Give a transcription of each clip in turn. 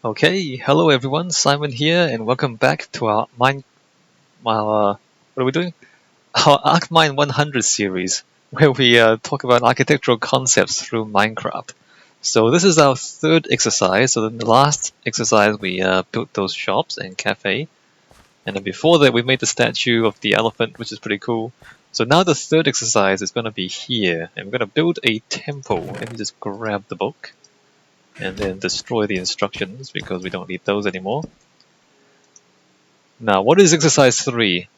Okay, hello everyone, Simon here, and welcome back to our what are we doing? Our ARCHMINE100 series, where we talk about architectural concepts through Minecraft. So this is our third exercise. So in the last exercise, we built those shops and cafe, and then before that, we made the statue of the elephant, which is pretty cool. So now the third exercise is going to be here, and we're going to build a temple. Let me just grab the book and then destroy the instructions because we don't need those anymore. Now, what is exercise 3?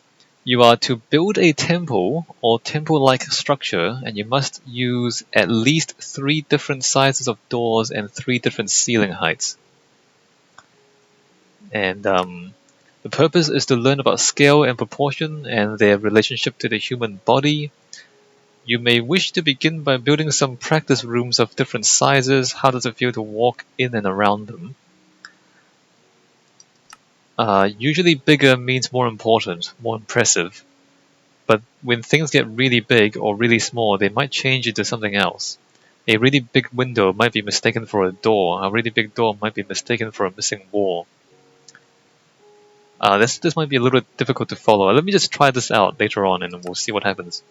You are to build a temple or temple-like structure, and you must use at least 3 different sizes of doors and 3 different ceiling heights. And the purpose is to learn about scale and proportion and their relationship to the human body. You may wish to begin by building some practice rooms of different sizes. How does it feel to walk in and around them? Usually bigger means more important, more impressive. But when things get really big or really small, they might change into something else. A really big window might be mistaken for a door. A really big door might be mistaken for a missing wall. This might be a little bit difficult to follow. Let me just try this out later on and we'll see what happens.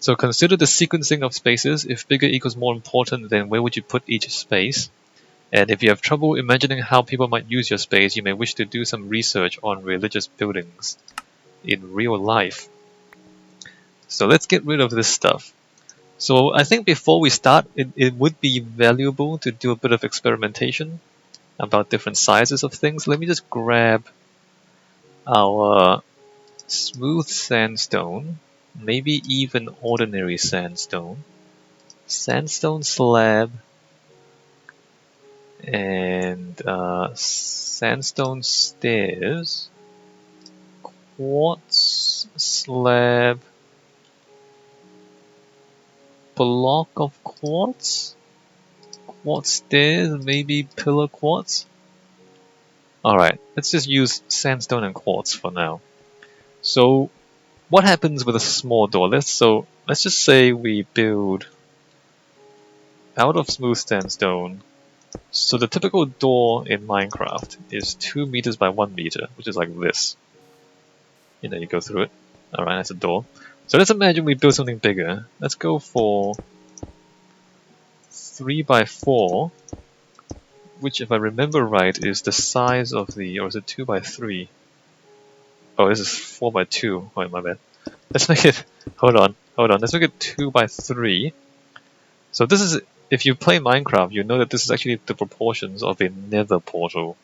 So consider the sequencing of spaces. If bigger equals more important, then where would you put each space? And if you have trouble imagining how people might use your space, you may wish to do some research on religious buildings in real life. So let's get rid of this stuff. So I think before we start, it would be valuable to do a bit of experimentation about different sizes of things. Let me just grab our smooth sandstone, maybe even ordinary sandstone slab, and sandstone stairs, quartz slab, block of quartz stairs, maybe pillar quartz. Alright, let's just use sandstone and quartz for now. So what happens with a small door? Let's just say we build out of smooth sandstone. So the typical door in Minecraft is 2 meters by 1 meter, which is like this. You go through it. Alright, that's a door. So let's imagine we build something bigger. Let's go for 3 by 4, which if I remember right is the size of the, or is it 2 by 3? Oh, this is 4 by 2. Oh, my bad. Let's make it, hold on, let's make it 2 by 3. So this is, if you play Minecraft, you know that this is actually the proportions of a nether portal.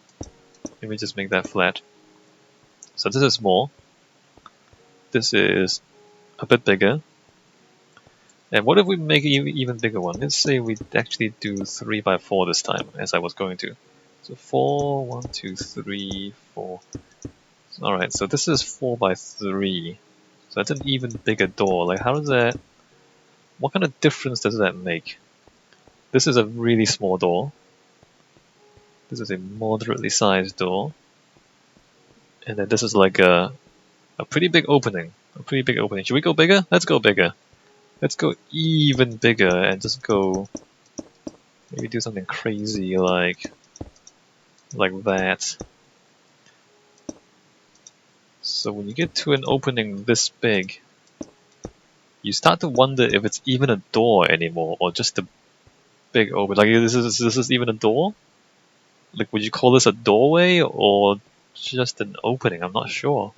Let me just make that flat. So this is small. This is a bit bigger. And what if we make an even bigger one? Let's say we actually do 3 by 4 this time, as I was going to. So 4, 1, 2, 3, 4. Alright, so this is 4 by 3. So that's an even bigger door. Like, how does that... What kind of difference does that make? This is a really small door. This is a moderately sized door. And then this is like a pretty big opening. Should we go bigger? Let's go bigger. Let's go even bigger and just go... Maybe do something crazy like that. So when you get to an opening this big, you start to wonder if it's even a door anymore or just a big open. Like, this is even a door? Like, would you call this a doorway or just an opening? I'm not sure.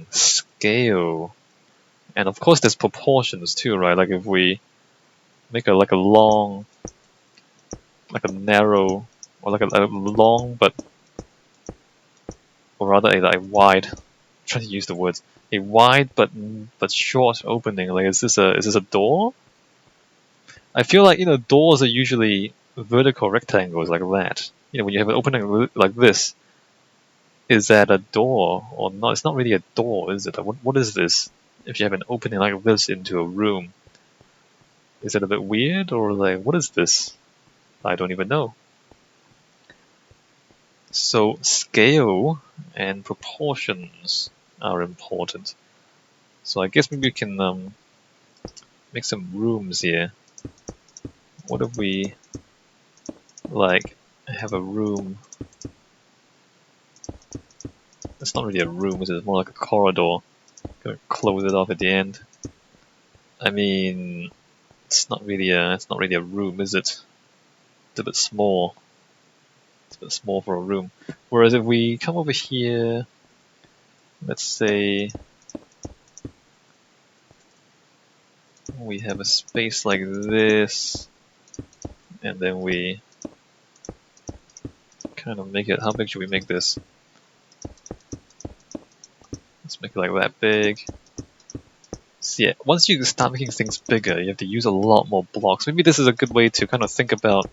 Scale. And of course there's proportions too, right? Like if we make a long, like a narrow, or like a long but, or rather a wide, I'm trying to use the words, a wide but short opening. Like, is this a door? I feel like, doors are usually vertical rectangles like that. When you have an opening like this, is that a door or not? It's not really a door, is it? What is this? If you have an opening like this into a room, is it a bit weird, or like, what is this? I don't even know. So scale and proportions are important. So I guess maybe we can make some rooms here. What if we like have a room. It's not really a room, it's more like a corridor. Gonna close it off at the end. I mean, it's not really a room, is it? It's a bit small. It's a bit small for a room. Whereas if we come over here, let's say we have a space like this, and then we kind of make it. How big should we make this? Let's make it like that big. So yeah, once you start making things bigger, you have to use a lot more blocks. Maybe this is a good way to kind of think about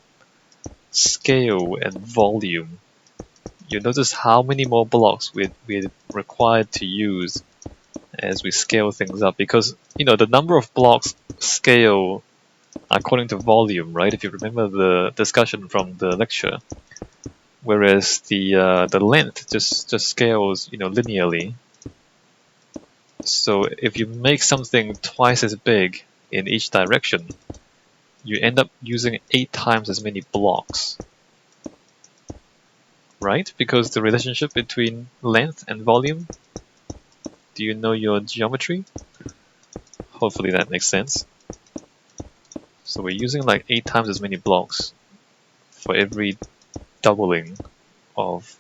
scale and volume. You notice how many more blocks we're required to use as we scale things up, because the number of blocks scale according to volume, right? If you remember the discussion from the lecture, whereas the length just scales linearly. So if you make something twice as big in each direction, you end up using 8 times as many blocks, right? Because the relationship between length and volume. Do you know your geometry? Hopefully that makes sense. So we're using like 8 times as many blocks for every doubling of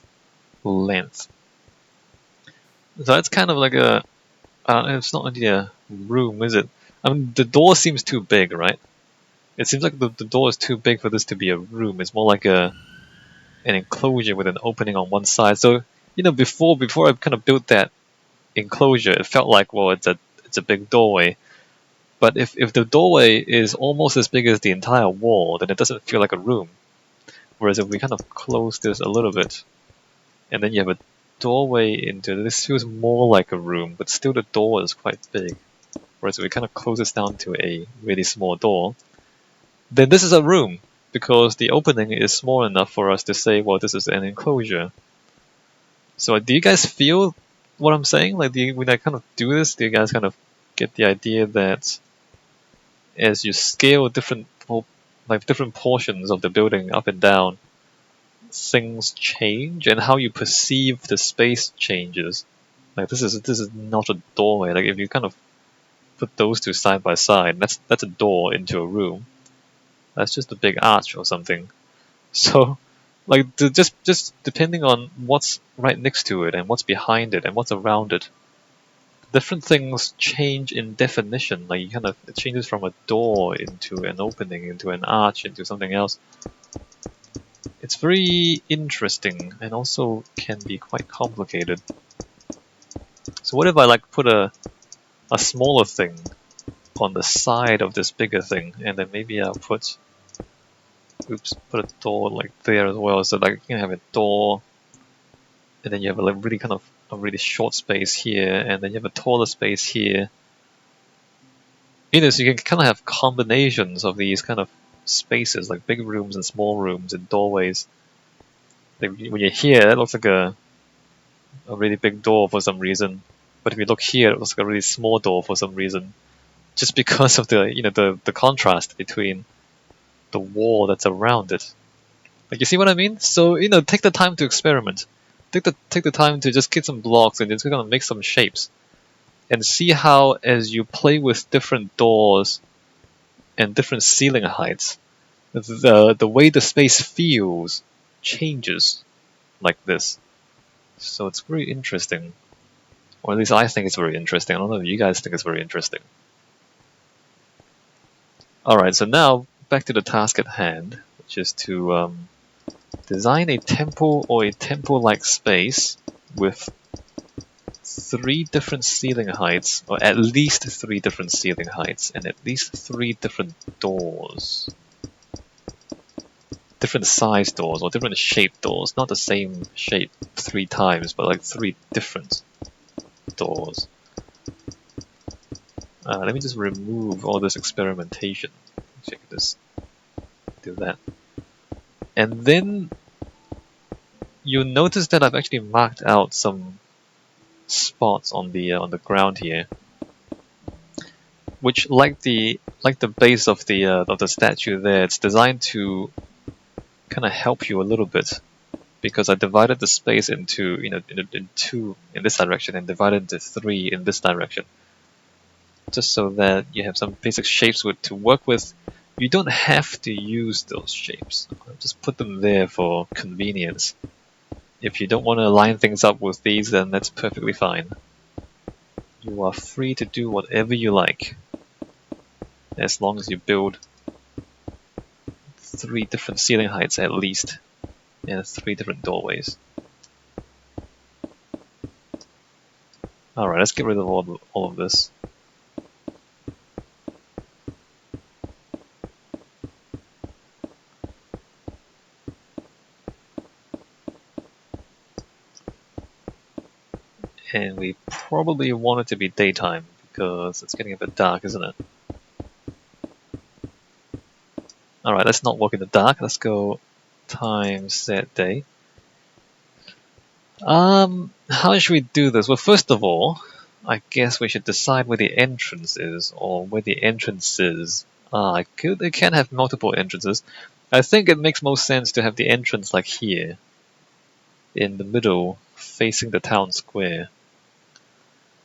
length. So that's kind of like it's not really a room, is it? I mean, the door seems too big, right? It seems like the door is too big for this to be a room. It's more like an enclosure with an opening on one side. So, before I kind of built that enclosure, it felt like, well, it's a big doorway. But if the doorway is almost as big as the entire wall, then it doesn't feel like a room. Whereas if we kind of close this a little bit, and then you have a doorway into this, feels more like a room, but still the door is quite big. Whereas if we kind of close this down to a really small door, then this is a room, because the opening is small enough for us to say, well, this is an enclosure. So do you guys feel what I'm saying? Like, when I kind of do this, do you guys kind of get the idea that as you scale different portions of the building up and down, things change, and how you perceive the space changes? Like, this is not a doorway. Like, if you kind of put those two side by side, that's a door into a room. That's just a big arch or something. So, like, just depending on what's right next to it and what's behind it and what's around it, different things change in definition. Like, it changes from a door into an opening, into an arch, into something else. It's very interesting and also can be quite complicated. So what if I put a smaller thing on the side of this bigger thing, and then maybe I'll put a door like there as well, so you can have a door, and then you have a really short space here, and then you have a taller space here. So you can kind of have combinations of these kind of spaces, like big rooms and small rooms and doorways. When you're here, it looks like a really big door for some reason, but if you look here, it looks like a really small door for some reason, just because of the contrast between the wall that's around it. Like, you see what I mean? So, take the time to experiment. Take the time to just get some blocks and just kind of make some shapes, and see how, as you play with different doors and different ceiling heights, the way the space feels changes like this. So it's very interesting, or at least I think it's very interesting. I don't know if you guys think it's very interesting. Alright, so now back to the task at hand, which is to design a temple or a temple-like space with 3 different ceiling heights, or at least 3 different ceiling heights, and at least 3 different doors. Different size doors, or different shaped doors. Not the same shape 3 times, but 3 different doors. Let me just remove all this experimentation. Check this. Do that. And then you'll notice that I've actually marked out some spots on the ground here, which, like the base of the statue there, it's designed to kind of help you a little bit, because I divided the space into, in two in this direction and divided into three in this direction, just so that you have some basic shapes to work with. You don't have to use those shapes. Just put them there for convenience. If you don't want to line things up with these, then that's perfectly fine. You are free to do whatever you like, as long as you build 3 different ceiling heights at least, and 3 different doorways. Alright, let's get rid of all of this. And we probably want it to be daytime, because it's getting a bit dark, isn't it? Alright, let's not walk in the dark. Let's go time set day. How should we do this? Well, first of all, I guess we should decide where the entrance is, or where the entrance is. It can have multiple entrances. I think it makes most sense to have the entrance like here, in the middle, facing the town square.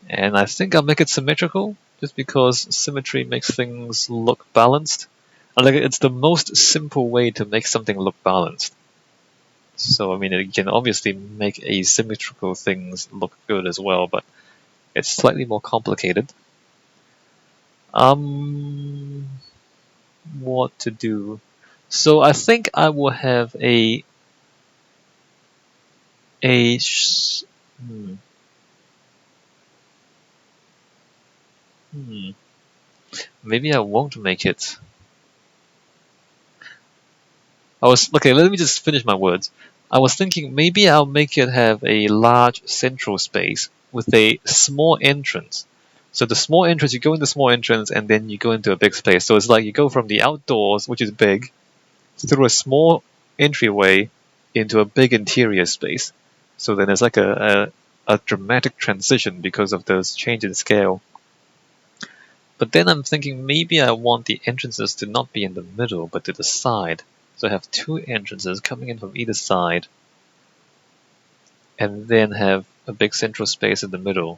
And I think I'll make it symmetrical, just because symmetry makes things look balanced. Like, it's the most simple way to make something look balanced. So, I mean, it can obviously make asymmetrical things look good as well, but it's slightly more complicated. What to do? So I think I will have maybe I won't make it. Okay, let me just finish my words. I was thinking maybe I'll make it have a large central space with a small entrance. So the small entrance, you go in the small entrance and then you go into a big space. So it's like you go from the outdoors, which is big, through a small entryway into a big interior space. So then there's like a dramatic transition because of those change in scale. But then I'm thinking maybe I want the entrances to not be in the middle, but to the side. So I have 2 entrances coming in from either side, and then have a big central space in the middle.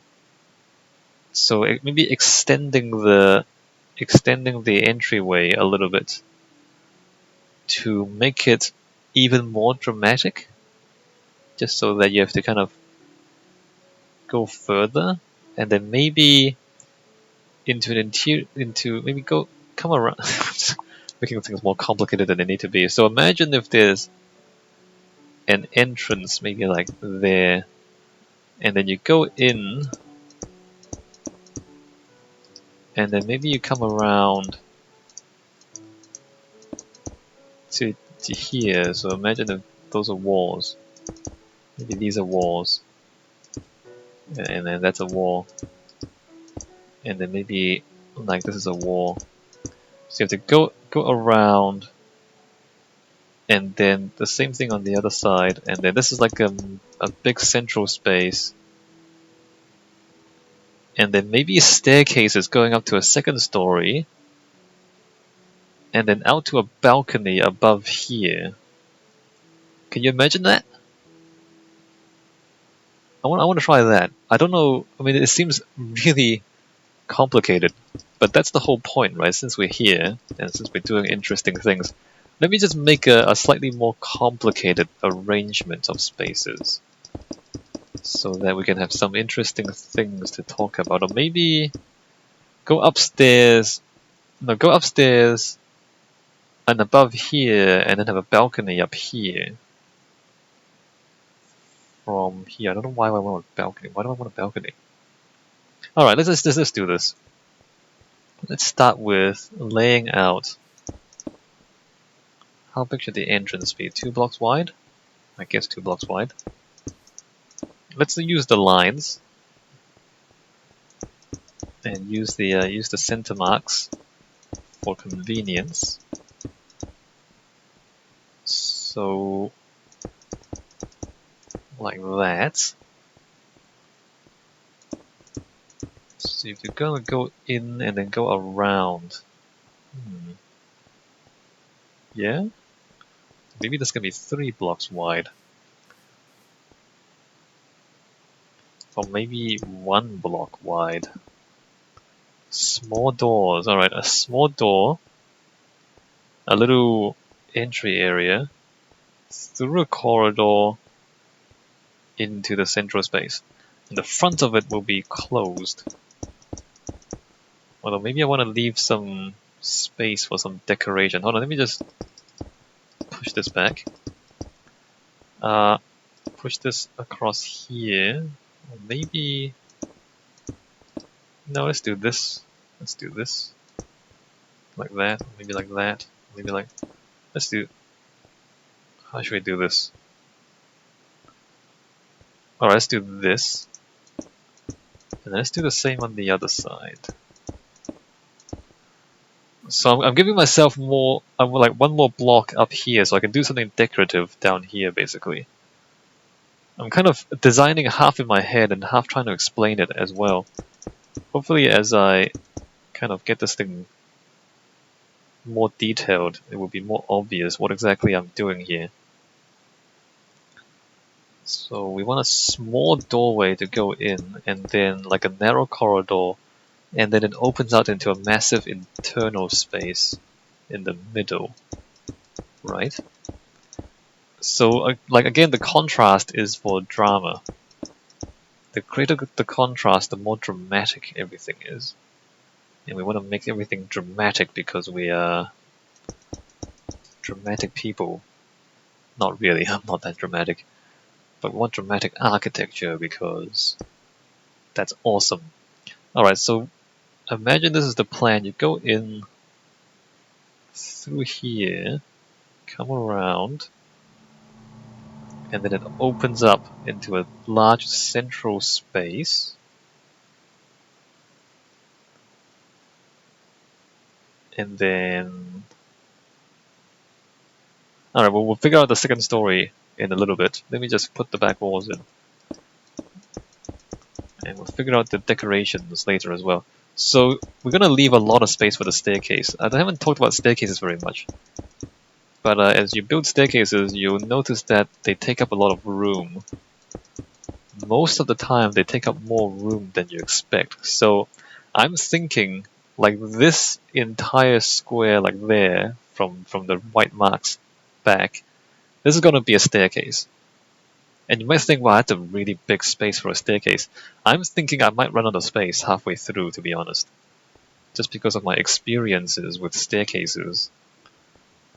So maybe extending the entryway a little bit to make it even more dramatic, just so that you have to kind of go further, and then maybe come around. Making things more complicated than they need to be. So imagine if there's an entrance, maybe like there, and then you go in, and then maybe you come around to here. So imagine if those are walls. Maybe these are walls, and then that's a wall, and then maybe like this is a wall. So you have to go around, and then the same thing on the other side, and then this is like a big central space, and then maybe staircases going up to a 2nd story, and then out to a balcony above here. Can you imagine that? I want to try that. I don't know. I mean, it seems really complicated, but that's the whole point, right? Since we're here and since we're doing interesting things, let me just make a slightly more complicated arrangement of spaces, so that we can have some interesting things to talk about. Or maybe go upstairs. No, go upstairs and above here, and then have a balcony up here. From here, I don't know why I want a balcony. Why do I want a balcony? Alright, let's do this. Let's start with laying out. How big should the entrance be? 2 blocks wide? I guess 2 blocks wide. Let's use the lines and use the center marks for convenience. So like that. So if you're gonna go in and then go around, yeah. Maybe this can be 3 blocks wide. Or maybe 1 block wide. Small doors. Alright, a small door. A little entry area. Through a corridor into the central space. And the front of it will be closed. Although maybe I want to leave some space for some decoration. Hold on, let me just push this back. Push this across here. Or maybe... No, let's do this. Let's do this. Like that, maybe like that. Maybe like... Let's do... How should we do this? Alright, let's do this. And then let's do the same on the other side. So I'm giving myself more... like 1 more block up here so I can do something decorative down here, basically. I'm kind of designing half in my head and half trying to explain it as well. Hopefully as I kind of get this thing more detailed, it will be more obvious what exactly I'm doing here. So we want a small doorway to go in, and then like a narrow corridor, and then it opens out into a massive internal space in the middle, right? So, like again, the contrast is for drama. The greater the contrast, the more dramatic everything is. And we want to make everything dramatic because we are dramatic people. Not really, I'm not that dramatic. But we want dramatic architecture because that's awesome. Alright, so imagine this is the plan. You go in through here, come around, and then it opens up into a large central space. And then... Alright, well, we'll figure out the second story in a little bit. Let me just put the back walls in. And we'll figure out the decorations later as well. So, we're going to leave a lot of space for the staircase. I haven't talked about staircases very much. But as you build staircases, you'll notice that they take up a lot of room. Most of the time, they take up more room than you expect. So, I'm thinking, like this entire square, like there, from the white marks back, this is going to be a staircase. And you might think, well, that's a really big space for a staircase. I'm thinking I might run out of space halfway through, to be honest. Just because of my experiences with staircases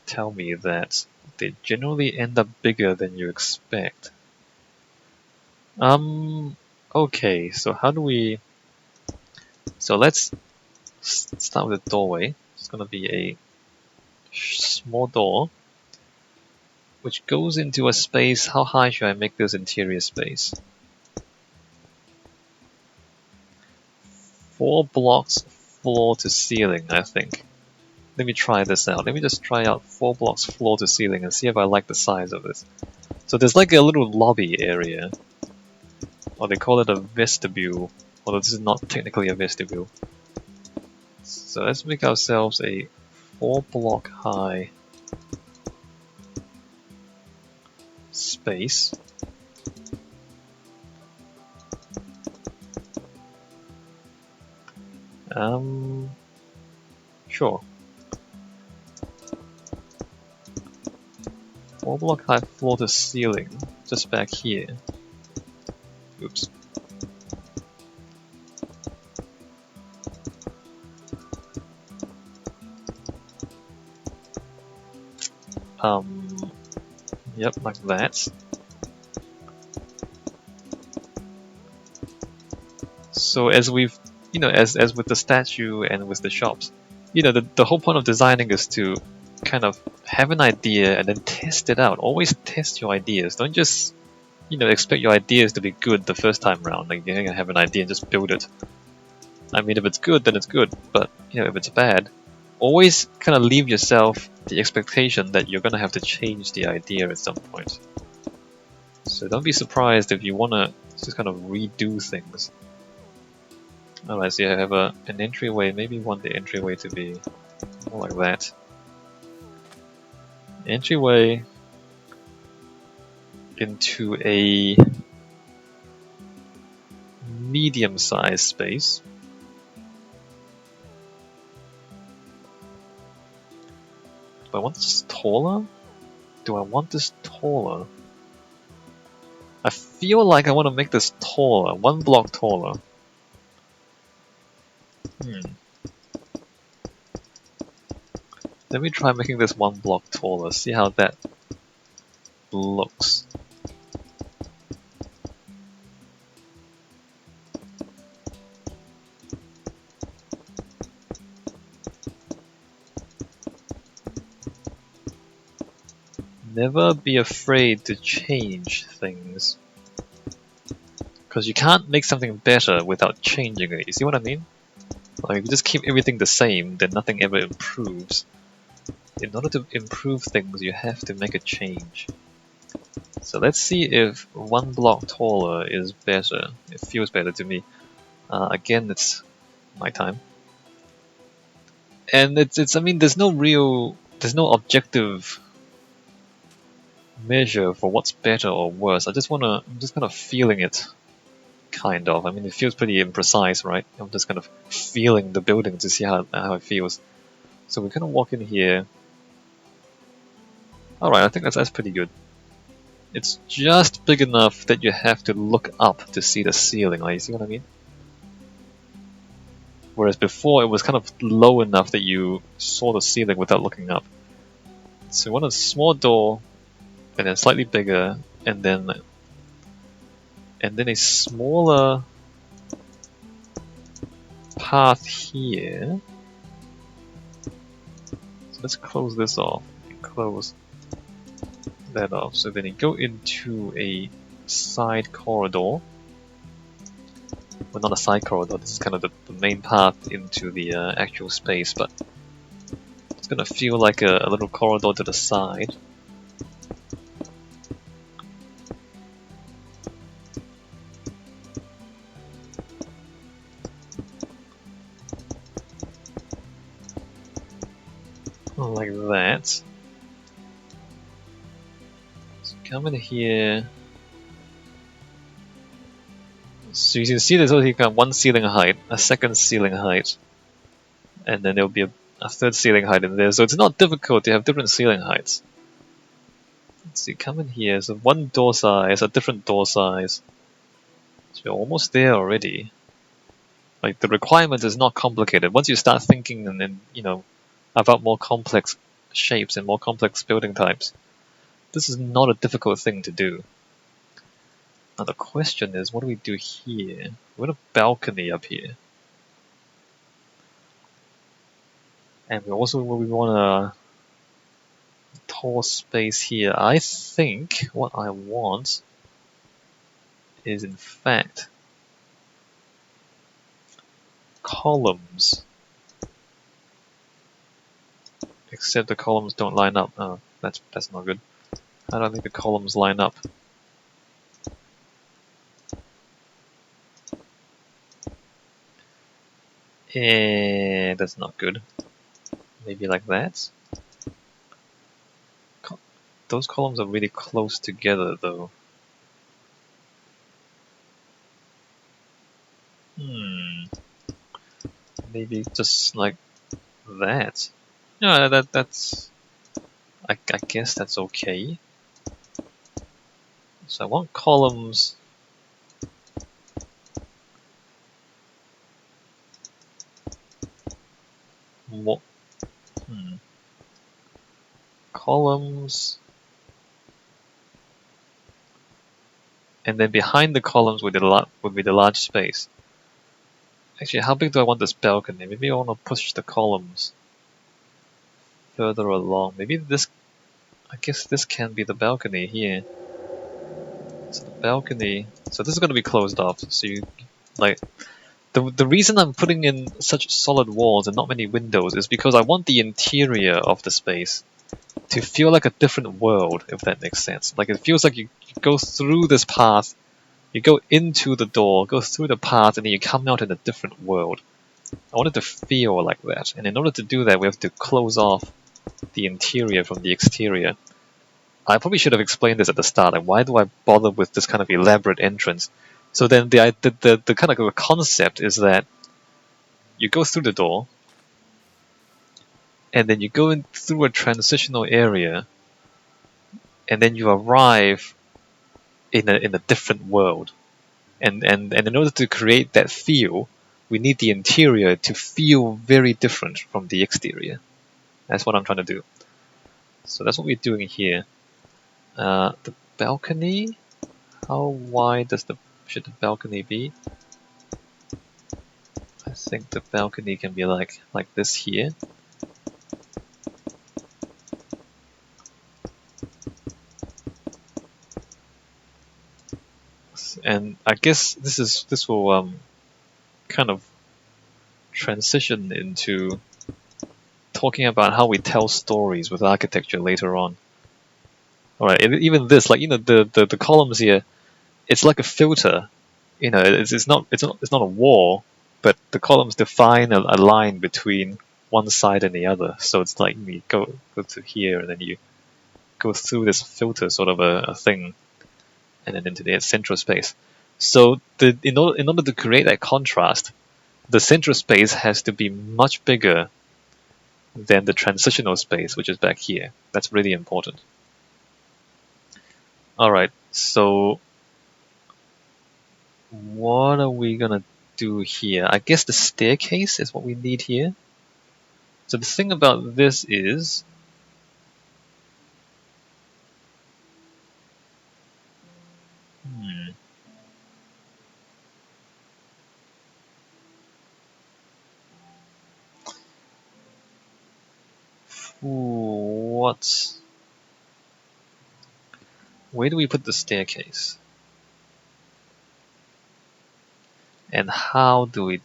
tell me that they generally end up bigger than you expect. Okay, so how do we... So let's start with the doorway. It's going to be a small door which goes into a space. How high should I make this interior space? 4 blocks floor to ceiling, I think. Let me try this out. Let me just try out 4 blocks floor to ceiling and see if I like the size of this. So there's like a little lobby area. Or they call it a vestibule. Although this is not technically a vestibule. So let's make ourselves a 4 block high space. Sure. 4 block high floor to ceiling, just back here. Oops. Yep, like that. So as we've, as with the statue and with the shops, the whole point of designing is to kind of have an idea and then test it out. Always test your ideas. Don't just, expect your ideas to be good the first time round. Like, you're gonna have an idea and just build it. I mean, if it's good, then it's good. But, if it's bad, always kind of leave yourself the expectation that you're gonna have to change the idea at some point. So don't be surprised if you wanna just kind of redo things. Alright, so I have an entryway. Maybe want the entryway to be more like that. Entryway, into a medium-sized space. Do I want this taller? Do I want this taller? I feel like I want to make this taller, 1 block taller. Let me try making this 1 block taller, see how that looks. Never be afraid to change things. Because you can't make something better without changing it, you see what I mean? Like, if you just keep everything the same, then nothing ever improves. In order to improve things, you have to make a change. So let's see if 1 block taller is better. It feels better to me. Again, it's my time. And I mean, there's no objective measure for what's better or worse. I'm just kind of feeling it, kind of. I mean, it feels pretty imprecise, right? I'm just kind of feeling the building to see how it feels. So we're gonna walk in here. All right, I think that's pretty good. It's just big enough that you have to look up to see the ceiling. Like, you see what I mean? Whereas before, it was kind of low enough that you saw the ceiling without looking up. So we want a small door, and then slightly bigger, and then a smaller path here. So let's close this off and close that off. So then you go into a side corridor. Well, not a side corridor, this is kind of the main path into the actual space, but it's gonna feel like a little corridor to the side. Like that. So come in here. So you can see there's already got 1 ceiling height, a 2nd ceiling height, and then there'll be a 3rd ceiling height in there. So it's not difficult to have different ceiling heights. So you come in here, so 1 door size, a different door size. So you're almost there already. Like, the requirement is not complicated. Once you start thinking and then, about more complex shapes and more complex building types, this is not a difficult thing to do. Now the question is, what do we do here? We want a balcony up here. And we want a tall space here. I think what I want is, in fact, columns. Except the columns don't line up. Oh, that's not good. I don't think the columns line up. That's not good. Maybe like that. Those columns are really close together, though. Maybe just like that. No, that's. I guess that's okay. So I want columns. More. Columns. And then behind the columns would be the large space. Actually, how big do I want this balcony? Maybe I want to push the columns further along. Maybe this. I guess this can be the balcony here. So the balcony. So this is going to be closed off. So you, like, the reason I'm putting in such solid walls and not many windows is because I want the interior of the space to feel like a different world, if that makes sense. Like, it feels like you go through this path, you go into the door, go through the path, and then you come out in a different world. I want it to feel like that, and in order to do that, we have to close off the interior from the exterior. I probably should have explained this at the start. Like, why do I bother with this kind of elaborate entrance? So then the kind of concept is that you go through the door, and then you go in through a transitional area, and then you arrive in a different world. And in order to create that feel, we need the interior to feel very different from the exterior. That's what I'm trying to do. So that's what we're doing here. The balcony. How wide should the balcony be? I think the balcony can be like this here. And I guess this will kind of transition into talking about how we tell stories with architecture later on. All right, even this, like, the columns here, it's like a filter. It's not a wall, but the columns define a line between one side and the other. So it's like you go to here, and then you go through this filter sort of a thing, and then into the central space. So in order to create that contrast, the central space has to be much bigger than the transitional space, which is back here. That's really important. Alright, so what are we gonna do here? I guess the staircase is what we need here. So the thing about this is, where do we put the staircase? And how do we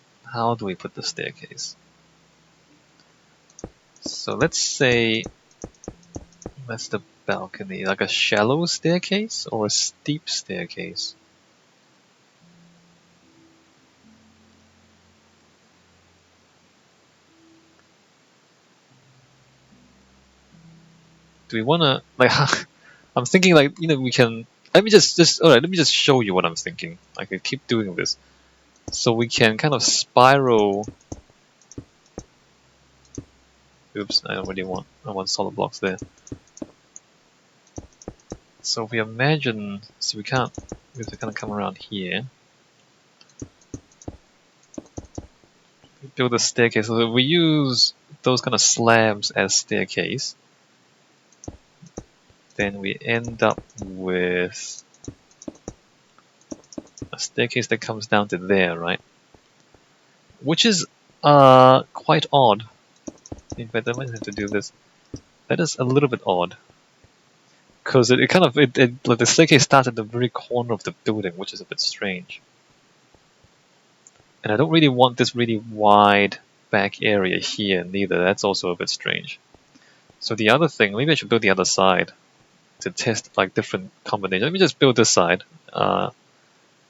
put the staircase? So let's say that's the balcony, like a shallow staircase or a steep staircase? Do we want to, like, I'm thinking, like, we can, let me just show you what I'm thinking. I can keep doing this. So we can kind of spiral. Oops, I want solid blocks there. So if we imagine, so we have to kind of come around here. We build a staircase. So we use those kind of slabs as staircase. Then we end up with a staircase that comes down to there, right? Which is quite odd. In fact, I might have to do this. That is a little bit odd, because it kind of like the staircase starts at the very corner of the building, which is a bit strange. And I don't really want this really wide back area here neither. That's also a bit strange. So the other thing, maybe I should build the other side to test like different combinations. Let me just build this side.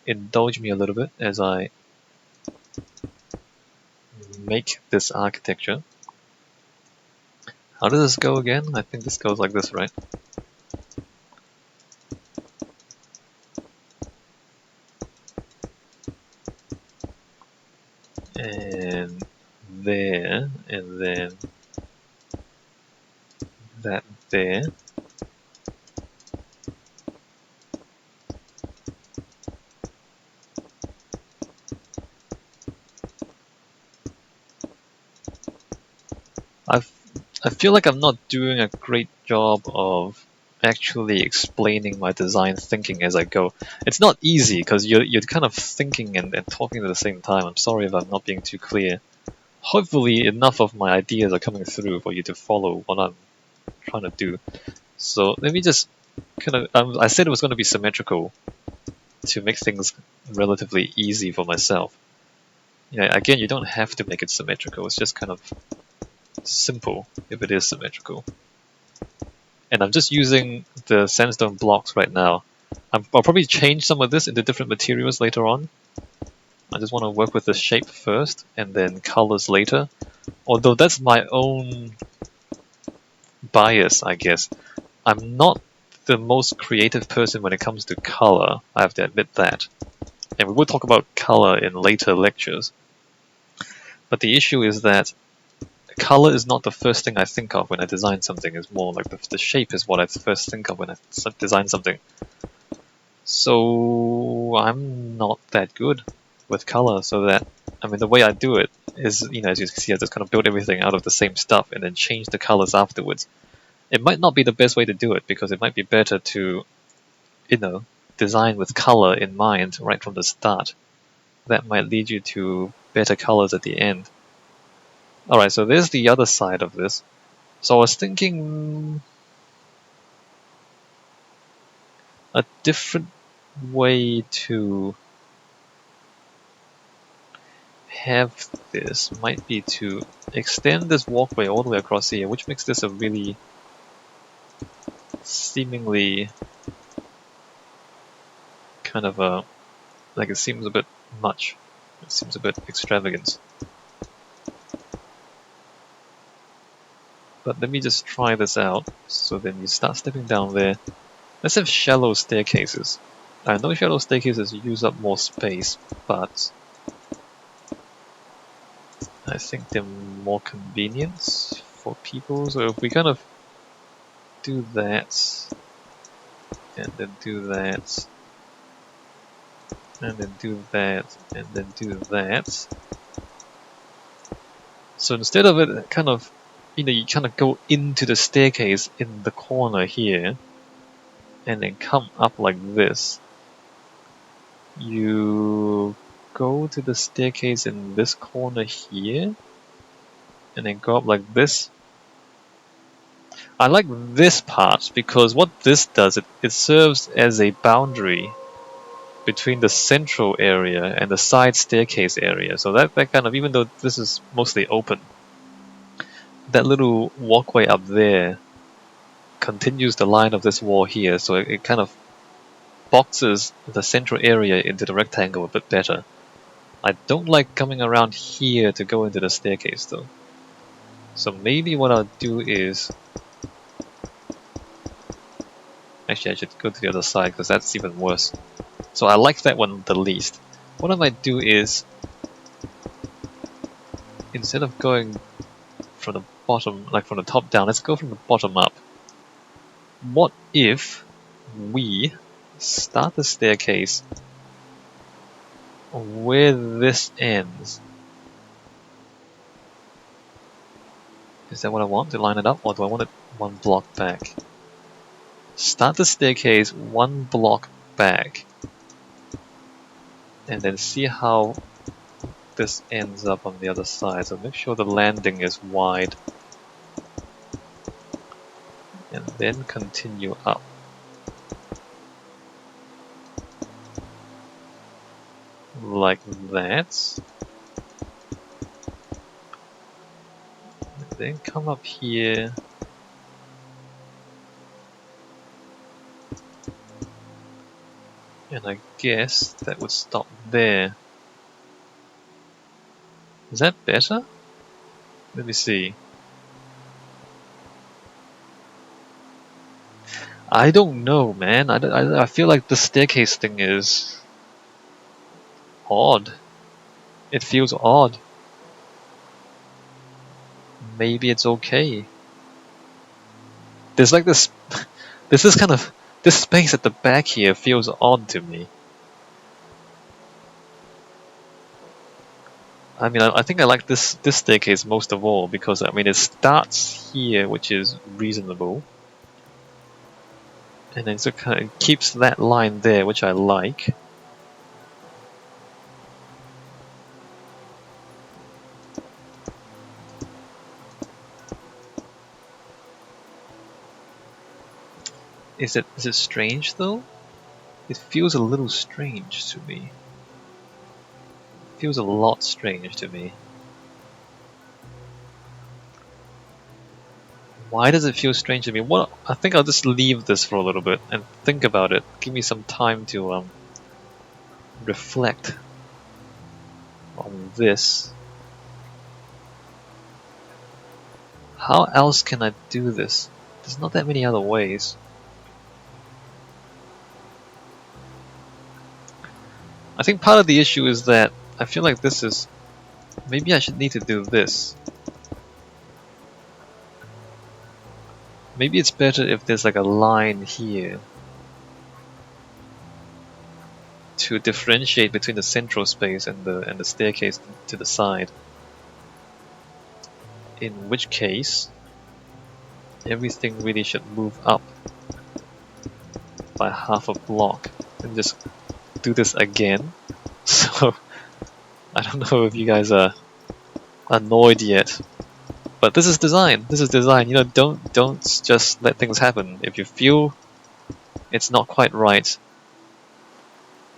Indulge me a little bit as I make this architecture. How does this go again? I think this goes like this, right? And there, and then that there. I feel like I'm not doing a great job of actually explaining my design thinking as I go. It's not easy because you're kind of thinking and talking at the same time. I'm sorry if I'm not being too clear. Hopefully enough of my ideas are coming through for you to follow what I'm trying to do. So let me just kind of, I said it was going to be symmetrical to make things relatively easy for myself. Again, you don't have to make it symmetrical. It's just kind of simple if it is symmetrical. And I'm just using the sandstone blocks right now. I'll probably change some of this into different materials later on. I just want to work with the shape first and then colors later. Although that's my own bias, I guess. I'm not the most creative person when it comes to color, I have to admit that. And we will talk about color in later lectures. But the issue is that color is not the first thing I think of when I design something. It's more like the shape is what I first think of when I design something. So I'm not that good with color, so that, I mean, the way I do it is, you know, as you can see, I just kind of build everything out of the same stuff and then change the colors afterwards. It might not be the best way to do it, because it might be better to, you know, design with color in mind right from the start. That might lead you to better colors at the end. Alright, so there's the other side of this. So I was thinking a different way to have this might be to extend this walkway all the way across here, which makes this a really seemingly kind of a, like, it seems a bit much. It seems a bit extravagant. But let me just try this out. So then you start stepping down there. Let's have shallow staircases. I know shallow staircases use up more space, but I think they're more convenient for people. So if we kind of do that, and then do that, and then do that, and then do that. So instead of it kind of, you know, you kind of go into the staircase in the corner here, and then come up like this. You go to the staircase in this corner here, and then go up like this. I like this part because what this does, it serves as a boundary between the central area and the side staircase area. So that kind of, even though this is mostly open, that little walkway up there continues the line of this wall here, so it kind of boxes the central area into the rectangle a bit better. I don't like coming around here to go into the staircase though. So maybe what I'll do is... Actually, I should go to the other side because that's even worse. So I like that one the least. What I might do is, instead of going from the bottom, like from the top down, let's go from the bottom up. What if we start the staircase where this ends? Is that what I want, to line it up, or do I want it one block back? Start the staircase one block back, and then see how this ends up on the other side. So make sure the landing is wide, and then continue up. Like that. And then come up here. And I guess that would stop there. Is that better? Let me see. I don't know, man. I feel like the staircase thing is odd. It feels odd. Maybe it's okay. There's like this... this is kind of... This space at the back here feels odd to me. I mean, I think I like this staircase most of all because, I mean, it starts here, which is reasonable. And then it kind of keeps that line there, which I like. Is it strange though? It feels a little strange to me. It feels a lot strange to me. Why does it feel strange to me? Well, I think I'll just leave this for a little bit and think about it. Give me some time to reflect on this. How else can I do this? There's not that many other ways. I think part of the issue is that I feel like this is... Maybe I should need to do this. Maybe it's better if there's like a line here to differentiate between the central space and the staircase to the side. In which case, everything really should move up by half a block. And just do this again. So I don't know if you guys are annoyed yet. But this is design. This is design. You know, don't just let things happen. If you feel it's not quite right,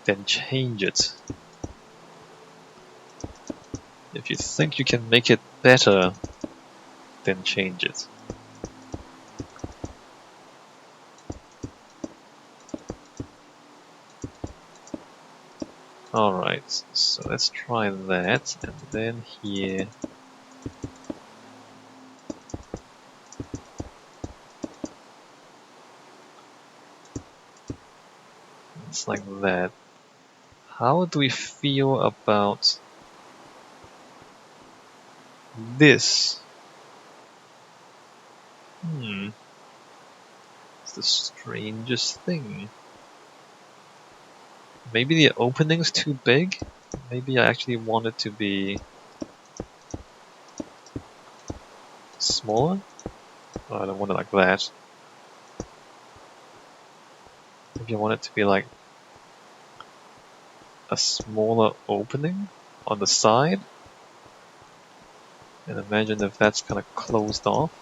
then change it. If you think you can make it better, then change it. Alright, so let's try that, and then here. It's like that. How do we feel about this? It's the strangest thing. Maybe the opening's too big? Maybe I actually want it to be smaller? Oh, I don't want it like that. Maybe I want it to be like a smaller opening on the side. And imagine if that's kind of closed off.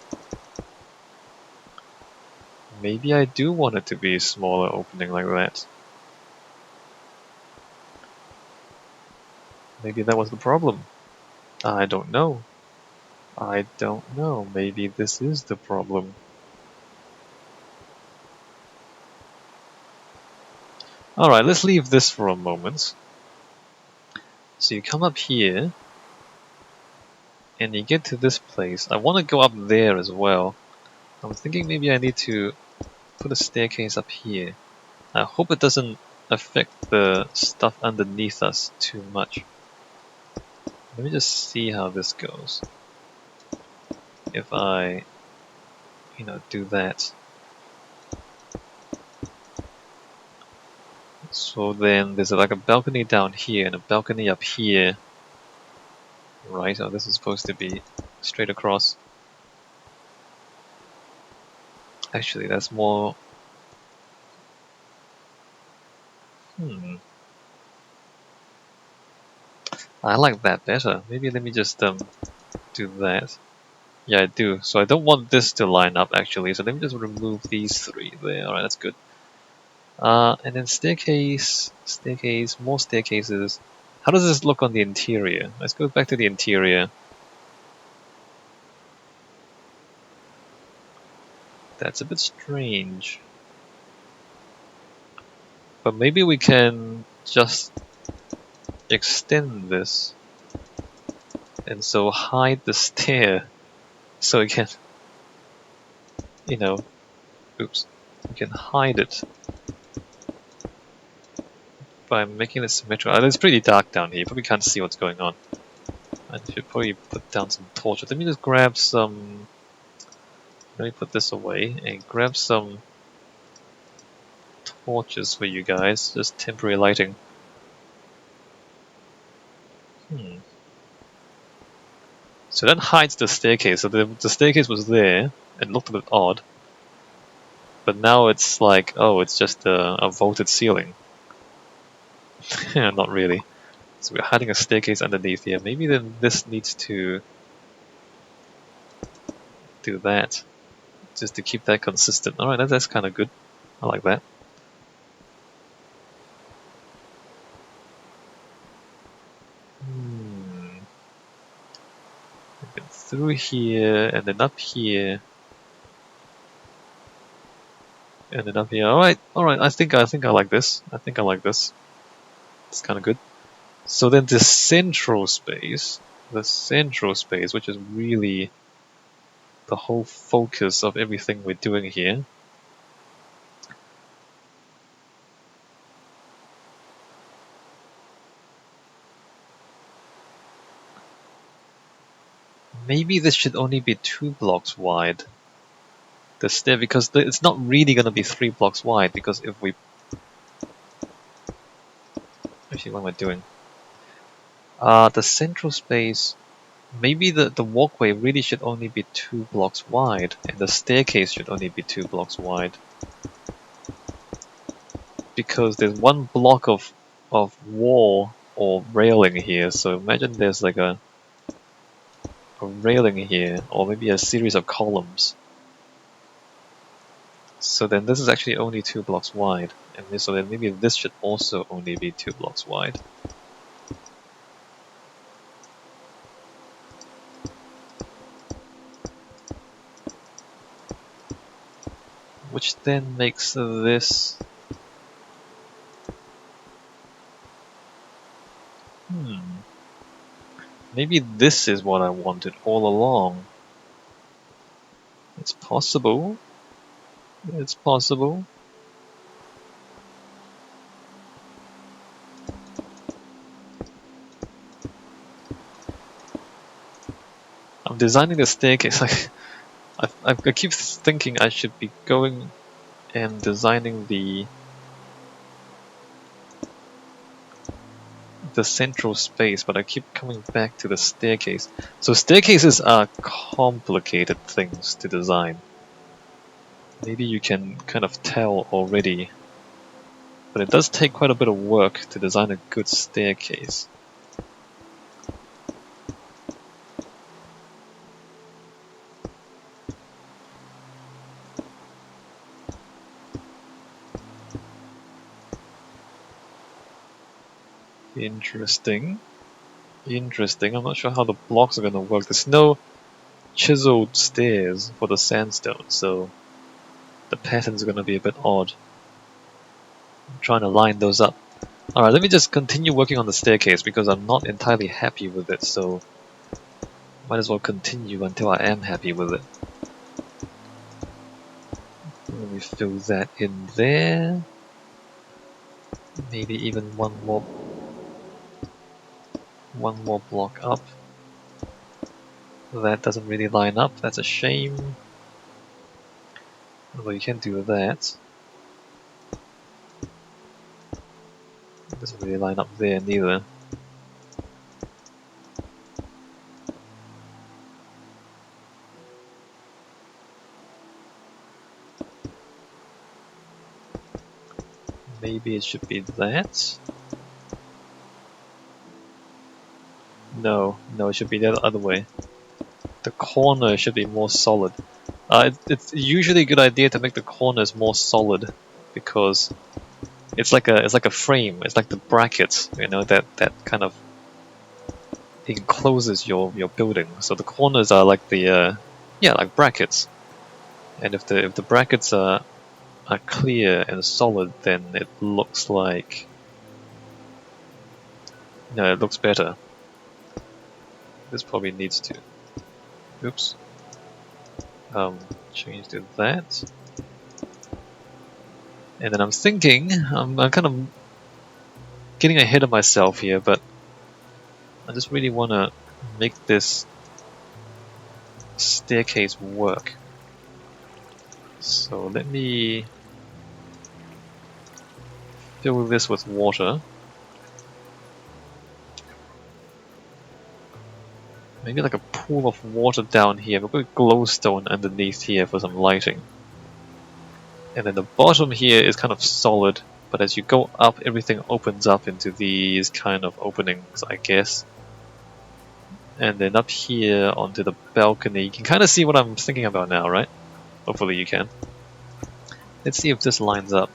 Maybe I do want it to be a smaller opening like that. Maybe that was the problem. I don't know. I don't know. Maybe this is the problem. Alright, let's leave this for a moment. So you come up here, and you get to this place. I want to go up there as well. I'm thinking maybe I need to put a staircase up here. I hope it doesn't affect the stuff underneath us too much. Let me just see how this goes. If I, do that. So then there's like a balcony down here and a balcony up here. Right, so this is supposed to be straight across. Actually, that's more... I like that better. Maybe let me just do that. Yeah, I do. So I don't want this to line up actually, so let me just remove these three there. Alright, that's good. And then staircase, more staircases. How does this look on the interior? Let's go back to the interior. That's a bit strange. But maybe we can just extend this. And so hide the stair. So we can, oops. We can hide it by making it symmetrical. It's pretty dark down here. You probably can't see what's going on. I should probably put down some torches. Let me just grab some... Let me put this away and grab some torches for you guys. Just temporary lighting. So that hides the staircase. So the staircase was there. It looked a bit odd. But now it's like, oh, it's just a vaulted ceiling. Not really. So we're hiding a staircase underneath here. Maybe then this needs to do that. Just to keep that consistent. Alright, that's kind of good. I like that. Through here, and then up here. And then up here. Alright, I think I like this. It's kind of good. So then the central space, which is really the whole focus of everything we're doing here. Maybe this should only be 2 blocks wide. The stair, because it's not really going to be 3 blocks wide, because if we... Actually, what am I doing? The central space... Maybe the walkway really should only be 2 blocks wide, and the staircase should only be 2 blocks wide. Because there's 1 block of wall or railing here, so imagine there's like a railing here, or maybe a series of columns. So then this is actually only 2 blocks wide, and so then maybe this should also only be 2 blocks wide. Which then makes this... Maybe this is what I wanted all along. It's possible. It's possible. I'm designing the staircase. I keep thinking I should be going and designing the central space, but I keep coming back to the staircase. So staircases are complicated things to design. Maybe you can kind of tell already, but it does take quite a bit of work to design a good staircase. Interesting. Interesting. I'm not sure how the blocks are going to work. There's no chiseled stairs for the sandstone, so the pattern's going to be a bit odd. I'm trying to line those up. Alright, let me just continue working on the staircase because I'm not entirely happy with it, so might as well continue until I am happy with it. Let me fill that in there. Maybe even one more block up. That doesn't really line up, that's a shame. Although you can do that. It doesn't really line up there neither. Maybe it should be that. No, it should be the other way. The corner should be more solid. It's usually a good idea to make the corners more solid because it's like a frame. It's like the brackets, you know, that kind of encloses your building. So the corners are like the like brackets. And if the brackets are clear and solid, then it looks like it looks better. This probably needs to change to that. And then I'm thinking, I'm kind of getting ahead of myself here, but I just really want to make this staircase work. So let me fill this with water. Maybe like a pool of water down here. We'll put glowstone underneath here for some lighting. And then the bottom here is kind of solid, but as you go up, everything opens up into these kind of openings, I guess. And then up here onto the balcony, you can kind of see what I'm thinking about now, right? Hopefully you can. Let's see if this lines up.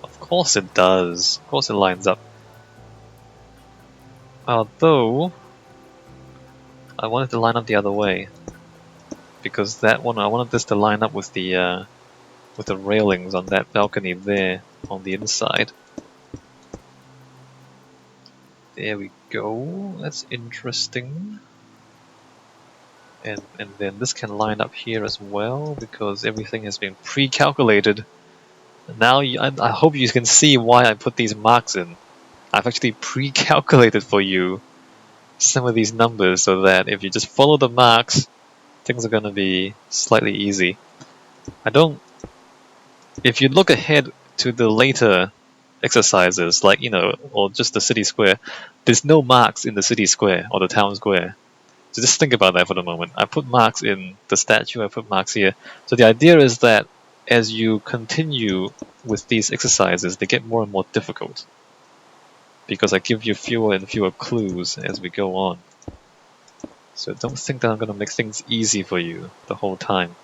Of course it does. Of course it lines up. Although I wanted to line up the other way, because that one I wanted this to line up with the railings on that balcony there on the inside. There we go. That's interesting. And then this can line up here as well because everything has been pre-calculated. Now I hope you can see why I put these marks in. I've actually pre-calculated for you some of these numbers so that if you just follow the marks, things are going to be slightly easy. If you look ahead to the later exercises, like, or just the city square, there's no marks in the city square or the town square. So just think about that for the moment. I put marks in the statue, I put marks here. So the idea is that as you continue with these exercises, they get more and more difficult, because I give you fewer and fewer clues as we go on. So don't think that I'm going to make things easy for you the whole time.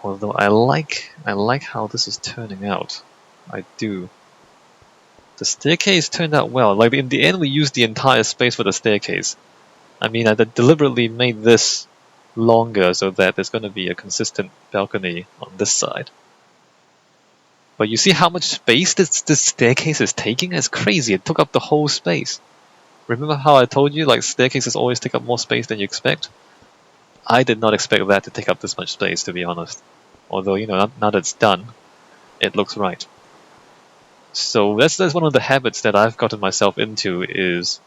Although I like how this is turning out. I do. The staircase turned out well. Like, in the end, we used the entire space for the staircase. I mean, I deliberately made this longer so that there's going to be a consistent balcony on this side. But you see how much space this staircase is taking? It's crazy. It took up the whole space. Remember how I told you, like, staircases always take up more space than you expect? I did not expect that to take up this much space, to be honest. Although, now that it's done, it looks right. So that's one of the habits that I've gotten myself into, is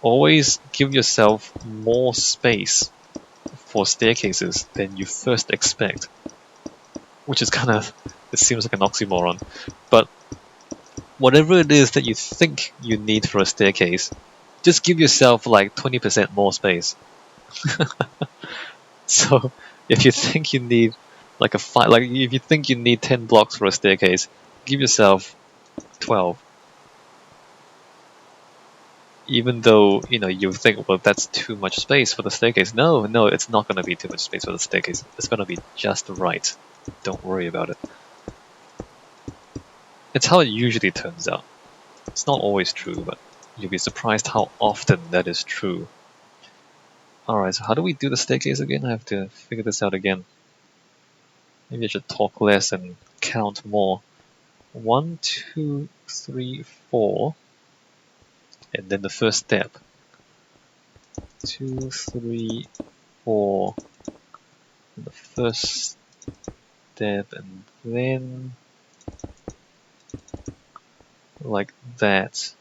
always give yourself more space for staircases than you first expect. Which is it seems like an oxymoron. But whatever it is that you think you need for a staircase, just give yourself like 20% more space. So if you think you need if you think you need 10 blocks for a staircase, give yourself 12. Even though, you think, well, that's too much space for the staircase. No, it's not going to be too much space for the staircase. It's going to be just right. Don't worry about it. It's how it usually turns out. It's not always true, but you'll be surprised how often that is true. Alright, so how do we do the staircase again? I have to figure this out again. Maybe I should talk less and count more. 1, 2, 3, 4. And then the first step. 2, 3, 4. And the first step, and then like that.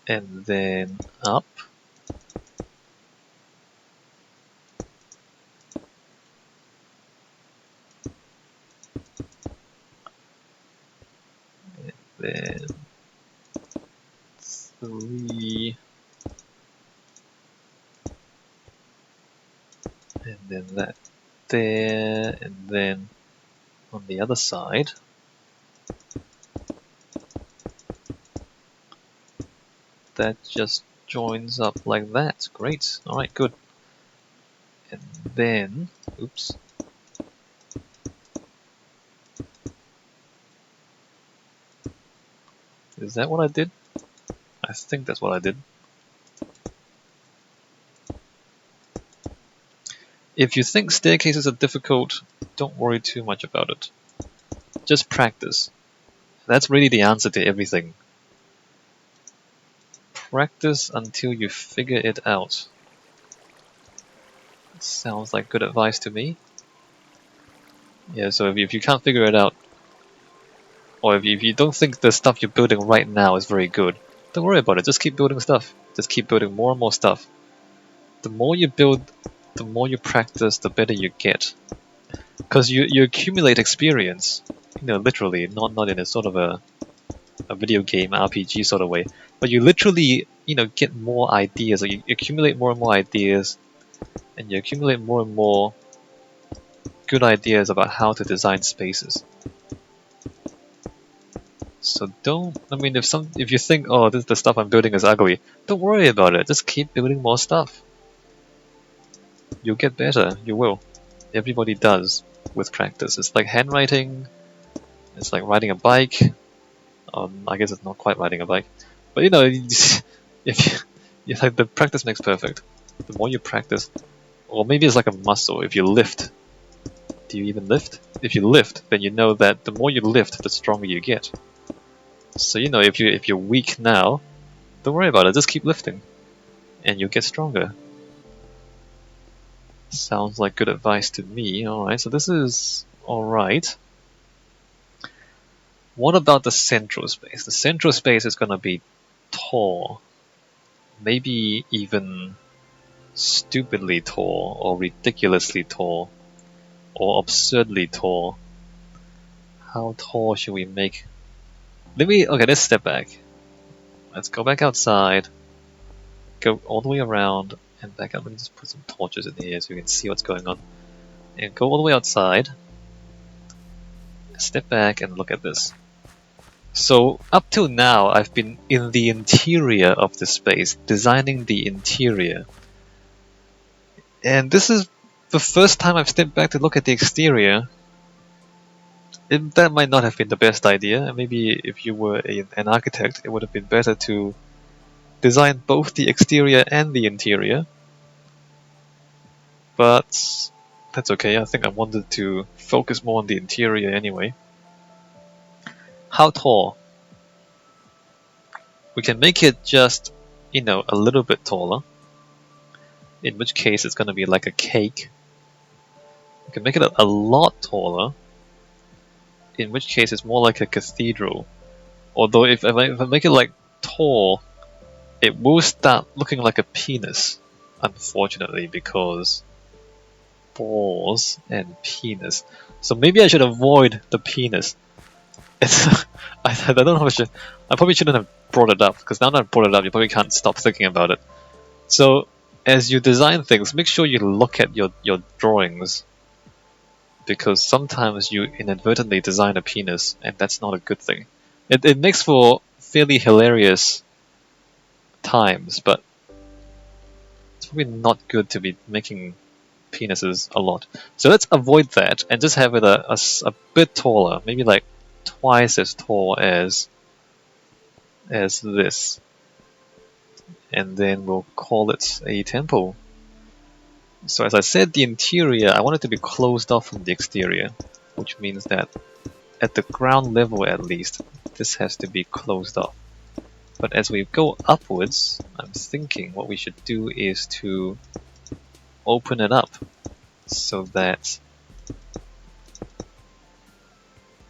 And then up. And then 3. And then that there, and then on the other side. That just joins up like that. Great. Alright, good. And then, oops. Is that what I did? I think that's what I did. If you think staircases are difficult, don't worry too much about it. Just practice. That's really the answer to everything. Practice until you figure it out. Sounds like good advice to me. Yeah, so if you can't figure it out, or if you don't think the stuff you're building right now is very good, don't worry about it, just keep building stuff. Just keep building more and more stuff. The more you build, the more you practice, the better you get. Because you accumulate experience, literally, not in a sort of a video game RPG sort of way, but you literally, get more ideas, or you accumulate more and more ideas, and you accumulate more and more good ideas about how to design spaces. So if you think, oh, the stuff I'm building is ugly, don't worry about it, just keep building more stuff. You'll get better, you will. Everybody does with practice. It's like handwriting, it's like riding a bike. I guess it's not quite riding a bike, but if like, the practice makes perfect. The more you practice, or maybe it's like a muscle. If you lift, do you even lift? If you lift, then you know that the more you lift, the stronger you get. So if you're weak now, don't worry about it. Just keep lifting, and you'll get stronger. Sounds like good advice to me. All right, so this is all right. What about the central space? The central space is going to be tall. Maybe even stupidly tall, or ridiculously tall, or absurdly tall. How tall should we make? Okay, let's step back. Let's go back outside, go all the way around, and back up. Let me just put some torches in here so you can see what's going on. And go all the way outside, step back and look at this. So up till now, I've been in the interior of the space, designing the interior. And this is the first time I've stepped back to look at the exterior. That might not have been the best idea. Maybe if you were an architect, it would have been better to design both the exterior and the interior. But that's okay. I think I wanted to focus more on the interior anyway. How tall? We can make it just, a little bit taller. In which case it's going to be like a cake. We can make it a lot taller. In which case it's more like a cathedral. Although if I make it like tall, it will start looking like a penis. Unfortunately, because balls and penis. So maybe I should avoid the penis. I don't know if I probably shouldn't have brought it up, because now that I've brought it up, you probably can't stop thinking about it. So as you design things, make sure you look at your drawings, because sometimes you inadvertently design a penis, and that's not a good thing. It makes for fairly hilarious times, but it's probably not good to be making penises a lot. So let's avoid that and just have it a bit taller, maybe like twice as tall as this. And then we'll call it a temple. So as I said, the interior, I want it to be closed off from the exterior, which means that at the ground level at least, this has to be closed off. But as we go upwards, I'm thinking what we should do is to open it up so that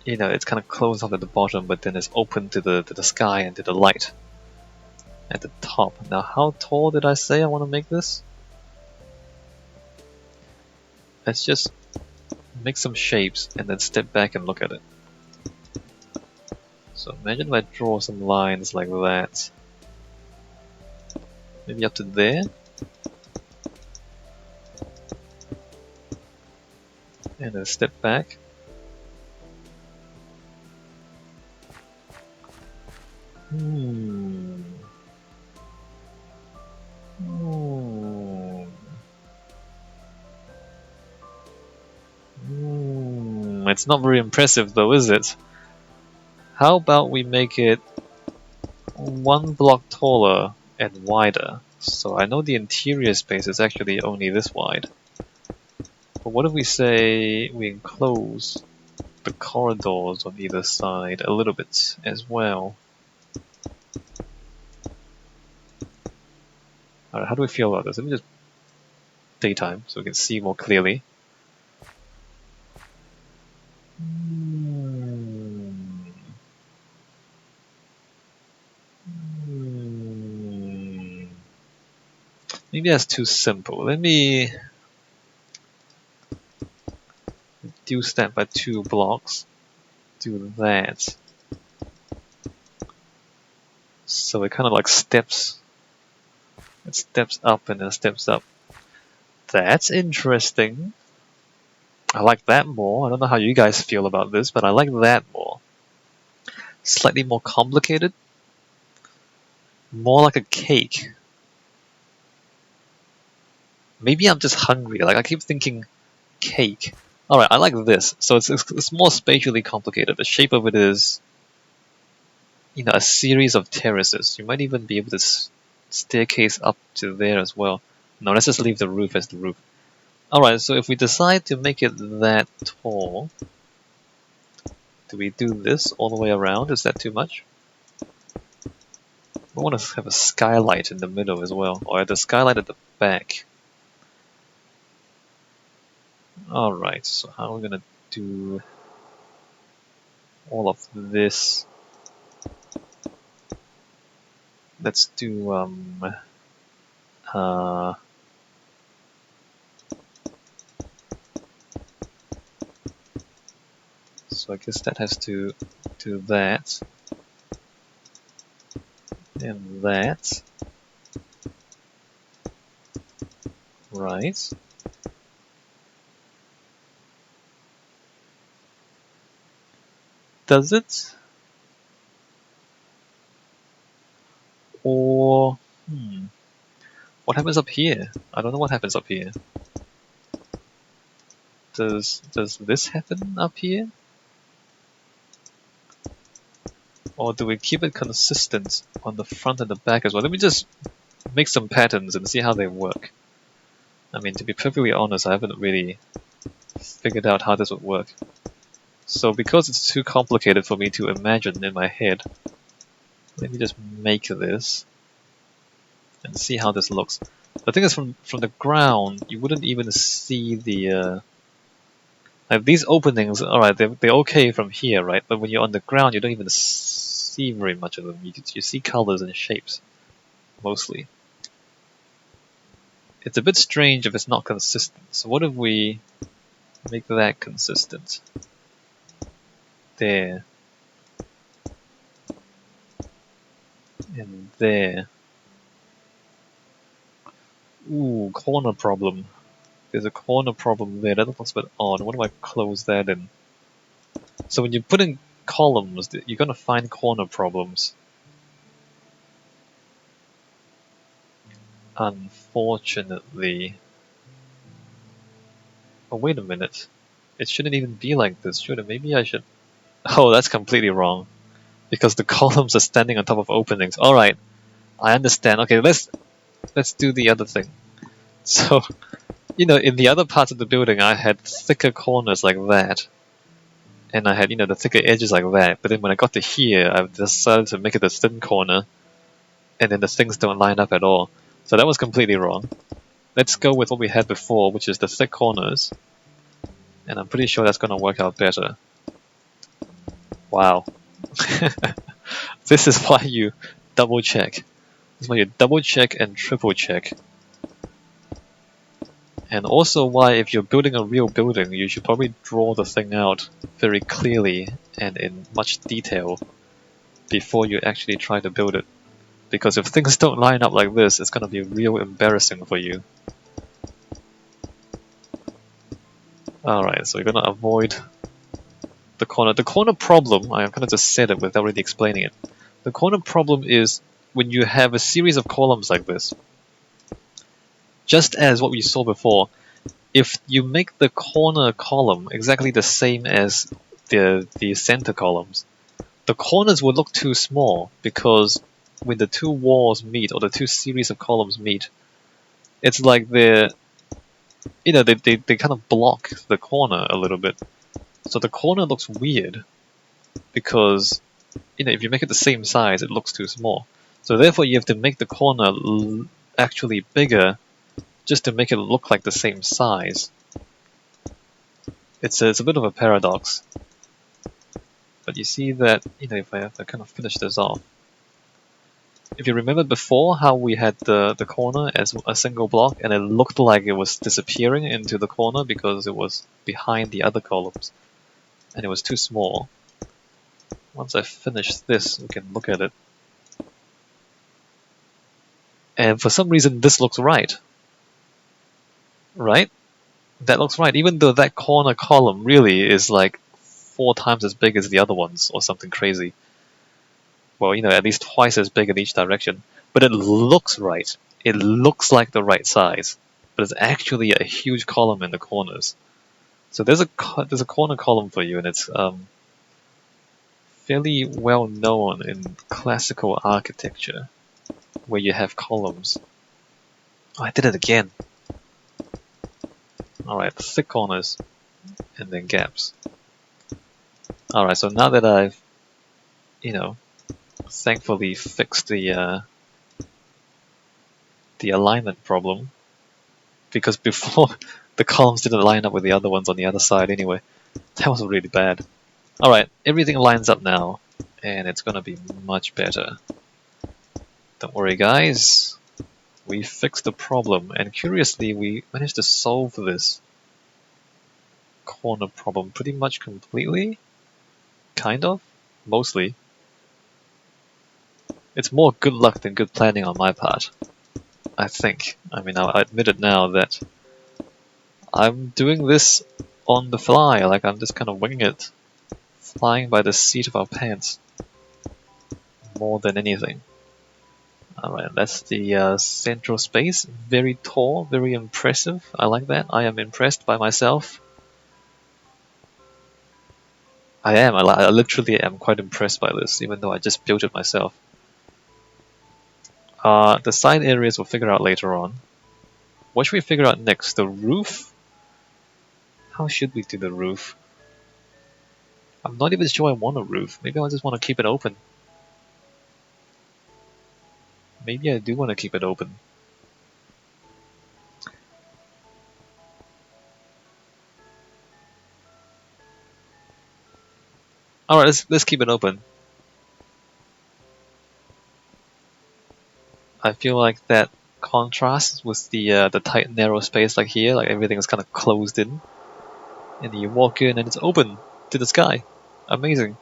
it's kind of closed off at the bottom, but then it's open to the sky and to the light at the top. Now, how tall did I say I want to make this? Let's just make some shapes and then step back and look at it. So imagine if I draw some lines like that. Maybe up to there. And then step back. It's not very impressive though, is it? How about we make it one block taller and wider? So I know the interior space is actually only this wide. But what if we say we enclose the corridors on either side a little bit as well? Alright, how do we feel about this? Let me just daytime so we can see more clearly. Maybe that's too simple. Let me reduce that by 2 blocks. Do that. So it kind of like steps. It steps up and then steps up. That's interesting. I like that more. I don't know how you guys feel about this, but I like that more. Slightly more complicated. More like a cake. Maybe I'm just hungry. Like I keep thinking cake. Alright, I like this. So it's more spatially complicated. The shape of it is, a series of terraces. You might even be able to staircase up to there as well. No, let's just leave the roof as the roof. Alright, so if we decide to make it that tall, do we do this all the way around? Is that too much? We want to have a skylight in the middle as well, or the skylight at the back. Alright, so how are we going to do all of this. Let's do so I guess that has to do that and that. Right. Does it? Or what happens up here? I don't know what happens up here. Does this happen up here? Or do we keep it consistent on the front and the back as well? Let me just make some patterns and see how they work. I mean, to be perfectly honest, I haven't really figured out how this would work. So because it's too complicated for me to imagine in my head, let me just make this and see how this looks. The thing is, from the ground, you wouldn't even see the like these openings. All right, they're okay from here, right? But when you're on the ground, you don't even see very much of them. You see colors and shapes mostly. It's a bit strange if it's not consistent. So what if we make that consistent? There. And there. Ooh, corner problem. There's a corner problem there. That looks a bit odd. What if I close that in? So when you put in columns, you're going to find corner problems. Unfortunately. Oh, wait a minute. It shouldn't even be like this, should it? Maybe I should... Oh, that's completely wrong. Because the columns are standing on top of openings. Alright, I understand. Okay, let's do the other thing. So, you know, in the other parts of the building, I had thicker corners like that. And I had, you know, the thicker edges like that. But then when I got to here, I've decided to make it a thin corner. And then the things don't line up at all. So that was completely wrong. Let's go with what we had before, which is the thick corners. And I'm pretty sure that's going to work out better. Wow. This is why you double check. This is why you double check and triple check. And also why, if you're building a real building, you should probably draw the thing out very clearly and in much detail before you actually try to build it. Because if things don't line up like this, it's going to be real embarrassing for you. Alright, so we're going to avoid the corner. The corner problem, I kind of just said it without really explaining it. The corner problem is when you have a series of columns like this. Just as what we saw before, if you make the corner column exactly the same as the center columns, the corners will look too small because when the two walls meet or the two series of columns meet, it's like they're, you know, they kind of block the corner a little bit. So the corner looks weird because, you know, if you make it the same size, it looks too small. So therefore you have to make the corner actually bigger just to make it look like the same size. It's a bit of a paradox. But you see that, you know, if I have to kind of finish this off. If you remember before how we had the corner as a single block and it looked like it was disappearing into the corner because it was behind the other columns and it was too small. Once I finish this, we can look at it. And for some reason this looks right. Right? That looks right, even though that corner column really is like 4 times as big as the other ones or something crazy. Well, you know, at least twice as big in each direction. But it looks right. It looks like the right size. But it's actually a huge column in the corners. So there's a corner column for you, and it's fairly well known in classical architecture, where you have columns. Oh, I did it again. Alright, thick corners, and then gaps. Alright, so now that I've, you know, thankfully fixed the alignment problem, because before the columns didn't line up with the other ones on the other side anyway. That was really bad. Alright, everything lines up now, and it's gonna be much better. Don't worry guys, we fixed the problem, and curiously we managed to solve this corner problem pretty much completely. Kind of? Mostly. It's more good luck than good planning on my part, I think. I mean, I admit it now that I'm doing this on the fly, like I'm just kind of winging it, flying by the seat of our pants, more than anything. Alright, that's the central space. Very tall, very impressive. I like that. I am impressed by myself. I literally am quite impressed by this, even though I just built it myself. The side areas we'll figure out later on. What should we figure out next? The roof? How should we do the roof? I'm not even sure I want a roof. Maybe I just want to keep it open. Maybe I do want to keep it open. Alright, let's keep it open. I feel like that contrasts with the tight narrow space like here, like everything is kind of closed in. And you walk in and it's open to the sky. Amazing.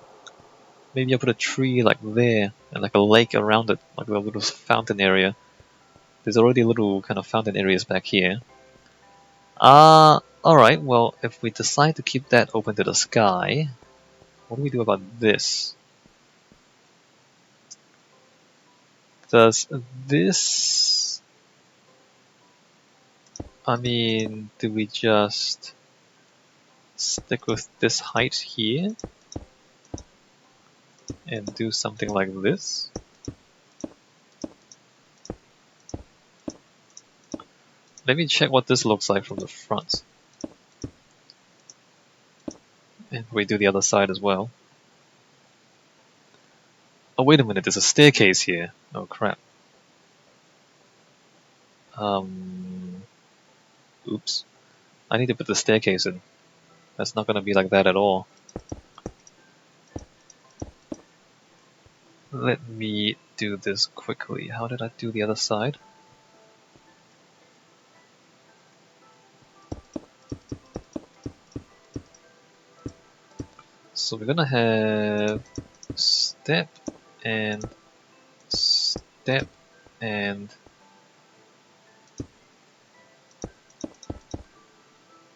Maybe I'll put a tree like there and like a lake around it, like a little fountain area. There's already little kind of fountain areas back here. Alright, well, if we decide to keep that open to the sky, what do we do about this? Does this... I mean, do we just stick with this height here and do something like this? Let me check what this looks like from the front. And we do the other side as well. Oh, wait a minute, there's a staircase here. Oh, crap. Oops. I need to put the staircase in. That's not gonna be like that at all. Let me do this quickly. How did I do the other side? So we're gonna have step and step and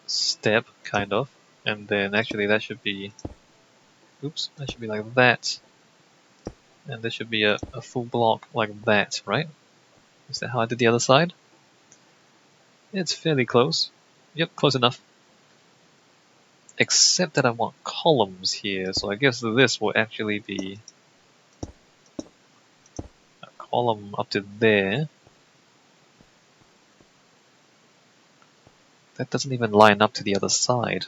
step, kind of. And then actually that should be... Oops, that should be like that. And this should be a full block like that, right? Is that how I did the other side? It's fairly close. Yep, close enough. Except that I want columns here, so I guess this will actually be a column up to there. That doesn't even line up to the other side.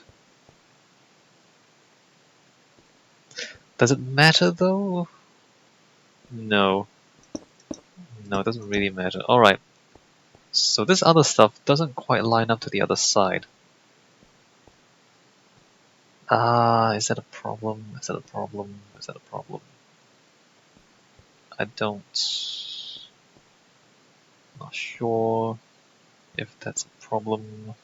Does it matter though? No. No, it doesn't really matter. Alright. So this other stuff doesn't quite line up to the other side. Is that a problem? Is that a problem? Is that a problem? I don't... Not sure if that's a problem.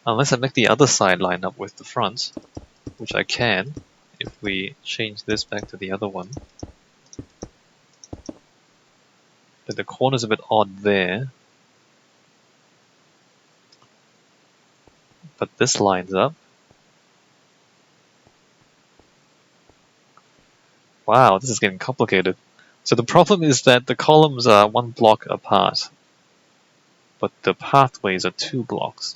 Unless I make the other side line up with the front, which I can, if we change this back to the other one. Then the corner's a bit odd there. But this lines up. Wow, this is getting complicated. So the problem is that the columns are one block apart, but the pathways are 2 blocks.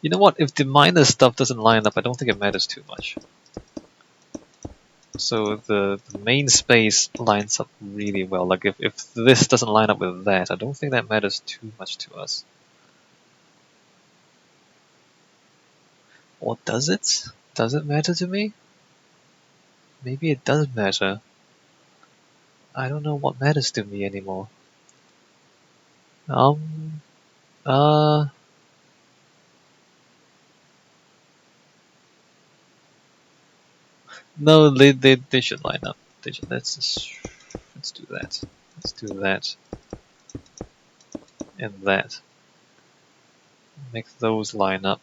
You know what, if the minor stuff doesn't line up, I don't think it matters too much. So the main space lines up really well. Like if this doesn't line up with that, I don't think that matters too much to us. Or does it? Does it matter to me? Maybe it does matter. I don't know what matters to me anymore. Uh, no, they should line up. They should, let's do that. Let's do that. And that. Make those line up.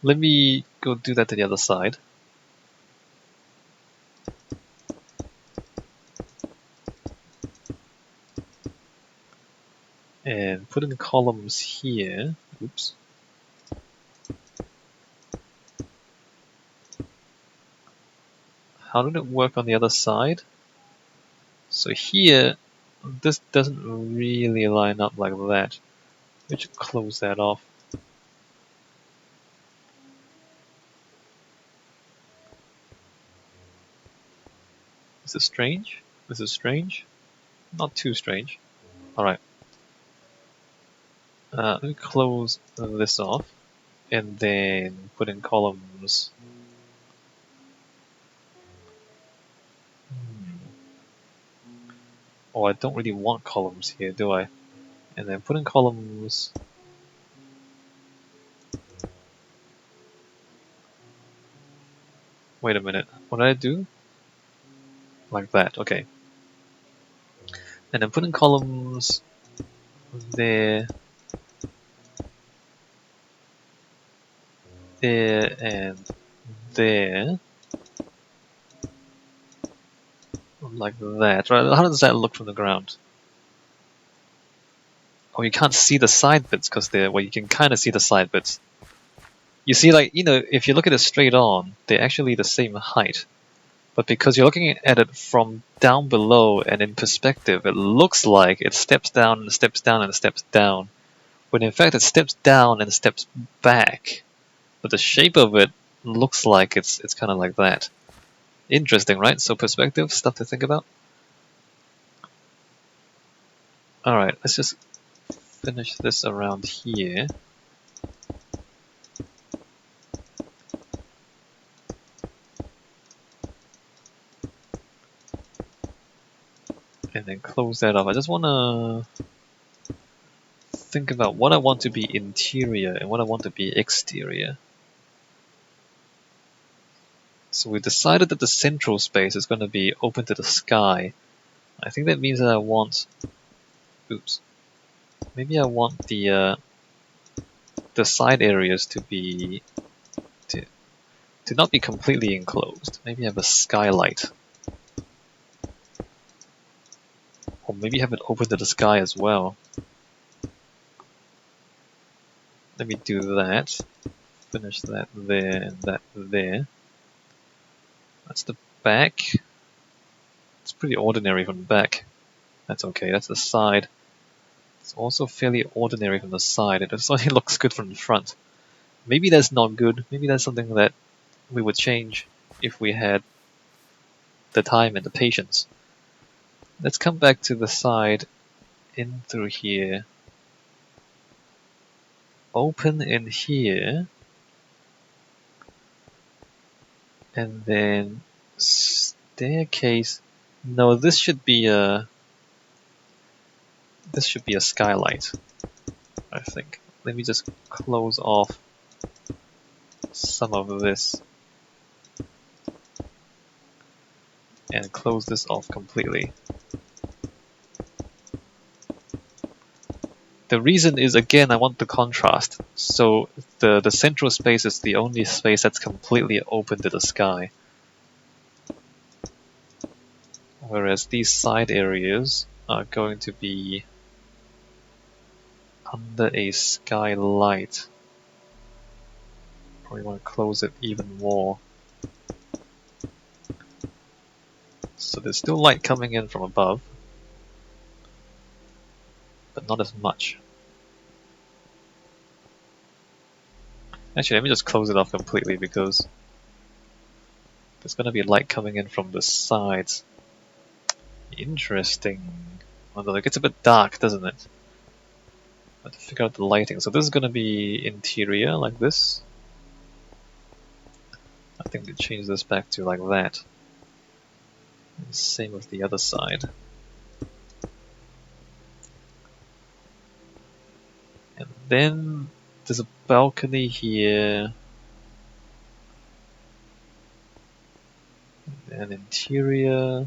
Let me go do that to the other side. And put in columns here. Oops. How did it work on the other side? So here, this doesn't really line up like that. We should close that off. Is this strange? This is strange? Not too strange. Alright. Let me close this off. And then put in columns. Oh, I don't really want columns here, do I? And then put in columns. Wait a minute. What did I do? Like that, okay. And then put in columns there, there, and there. Like that. Right? How does that look from the ground? Oh, you can't see the side bits because they're, well, you can kind of see the side bits. You see, like, you know, if you look at it straight on, they're actually the same height. But because you're looking at it from down below and in perspective, it looks like it steps down and steps down and steps down. When in fact it steps down and steps back. But the shape of it looks like it's kind of like that. Interesting, right? So perspective, stuff to think about. Alright, let's just finish this around here. And then close that off. I just want to think about what I want to be interior and what I want to be exterior. So we decided that the central space is going to be open to the sky. I think that means that I want... Oops. Maybe I want the side areas to be... to not be completely enclosed. Maybe have a skylight. Or maybe have it open to the sky as well. Let me do that. Finish that there and that there. That's the back. It's pretty ordinary from the back. That's okay, that's the side. It's also fairly ordinary from the side. It only looks good from the front. Maybe that's not good. Maybe that's something that we would change if we had the time and the patience. Let's come back to the side in through here. Open in here. And then staircase. No, this should be a skylight, I think. Let me just close off some of this and close this off completely. The reason is, again, I want the contrast. So the central space is the only space that's completely open to the sky. Whereas these side areas are going to be under a skylight. Probably want to close it even more. So there's still light coming in from above, but not as much. Actually, let me just close it off completely because there's going to be light coming in from the sides. Interesting. Although it gets a bit dark, doesn't it? I have to figure out the lighting. So this is going to be interior, like this. I think we change this back to like that. And same with the other side. And then there's a balcony here. And interior.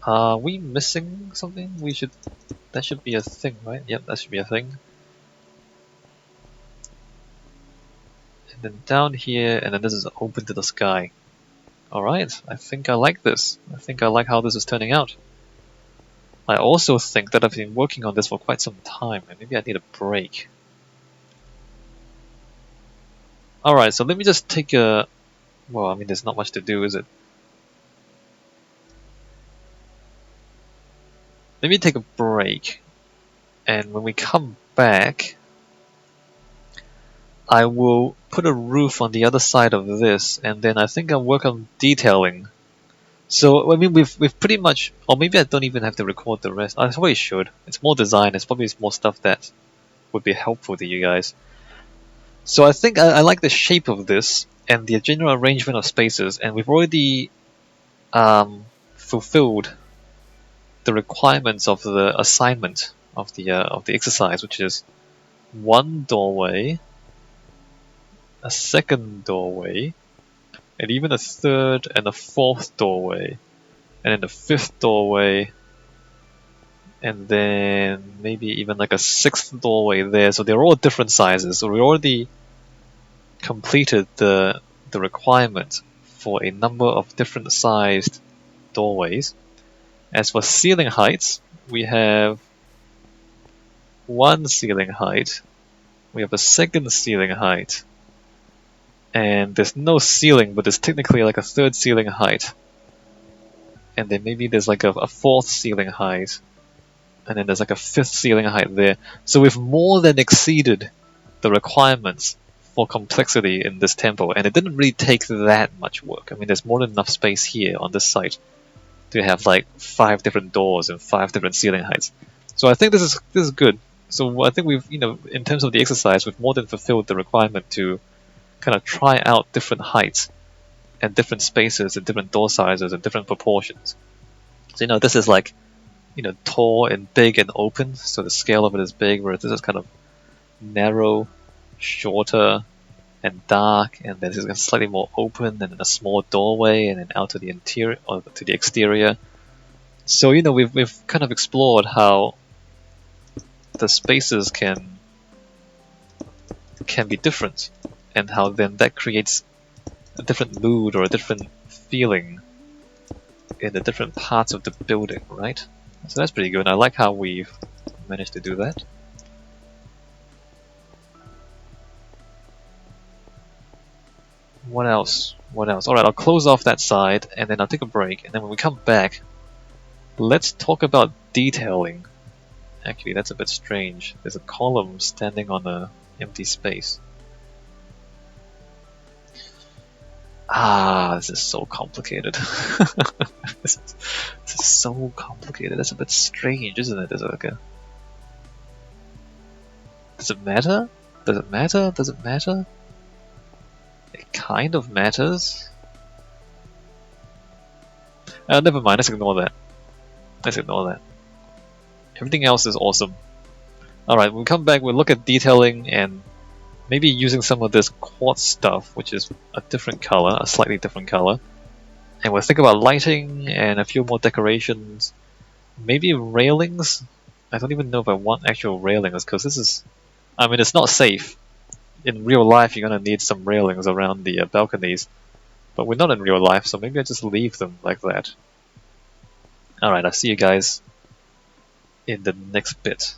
Are we missing something? That should be a thing, right? Yep, that should be a thing. And then down here, and then this is open to the sky. Alright, I think I like this. I think I like how this is turning out. I also think that I've been working on this for quite some time, and maybe I need a break. Alright, so let me just take a... Well, I mean, there's not much to do, is it? Let me take a break, and when we come back, I will put a roof on the other side of this, and then I think I'll work on detailing. So, I mean, we've pretty much... Or maybe I don't even have to record the rest. I probably should. It's more design, it's probably more stuff that would be helpful to you guys. So I think I like the shape of this, and the general arrangement of spaces, and we've already fulfilled the requirements of the assignment of the exercise, which is one doorway, a second doorway, and even a third and a fourth doorway, and then the fifth doorway, and then maybe even like a sixth doorway there. So they're all different sizes. So we already completed the requirement for a number of different sized doorways. As for ceiling heights, we have one ceiling height, we have a second ceiling height, and there's no ceiling, but there's technically like a third ceiling height, and then maybe there's like a fourth ceiling height, and then there's like a fifth ceiling height there. So we've more than exceeded the requirements for complexity in this temple, and it didn't really take that much work. I mean, there's more than enough space here on this site to have like 5 different doors and 5 different ceiling heights. So I think this is good. So I think we've, in terms of the exercise, we've more than fulfilled the requirement to kind of try out different heights and different spaces and different door sizes and different proportions. So this is like, tall and big and open, so the scale of it is big, whereas this is kind of narrow, shorter, and dark, and then this is slightly more open, and then a small doorway, and then out to the interior or to the exterior. So we've kind of explored how the spaces can be different, and how then that creates a different mood or a different feeling in the different parts of the building, right? So that's pretty good. I like how we've managed to do that. What else? Alright, I'll close off that side, and then I'll take a break, and then when we come back, let's talk about detailing. Actually, that's a bit strange. There's a column standing on an empty space. This is so complicated. This is so complicated. That's a bit strange, isn't it? Does it matter? Does it matter? Does it matter? It kind of matters. Never mind, let's ignore that. Everything else is awesome. Alright, when we come back, we'll look at detailing and maybe using some of this quartz stuff, which is a different color, a slightly different color. And we'll think about lighting and a few more decorations. Maybe railings? I don't even know if I want actual railings, because this is... I mean, it's not safe. In real life, you're going to need some railings around the balconies. But we're not in real life, so maybe I just leave them like that. Alright, I'll see you guys in the next bit.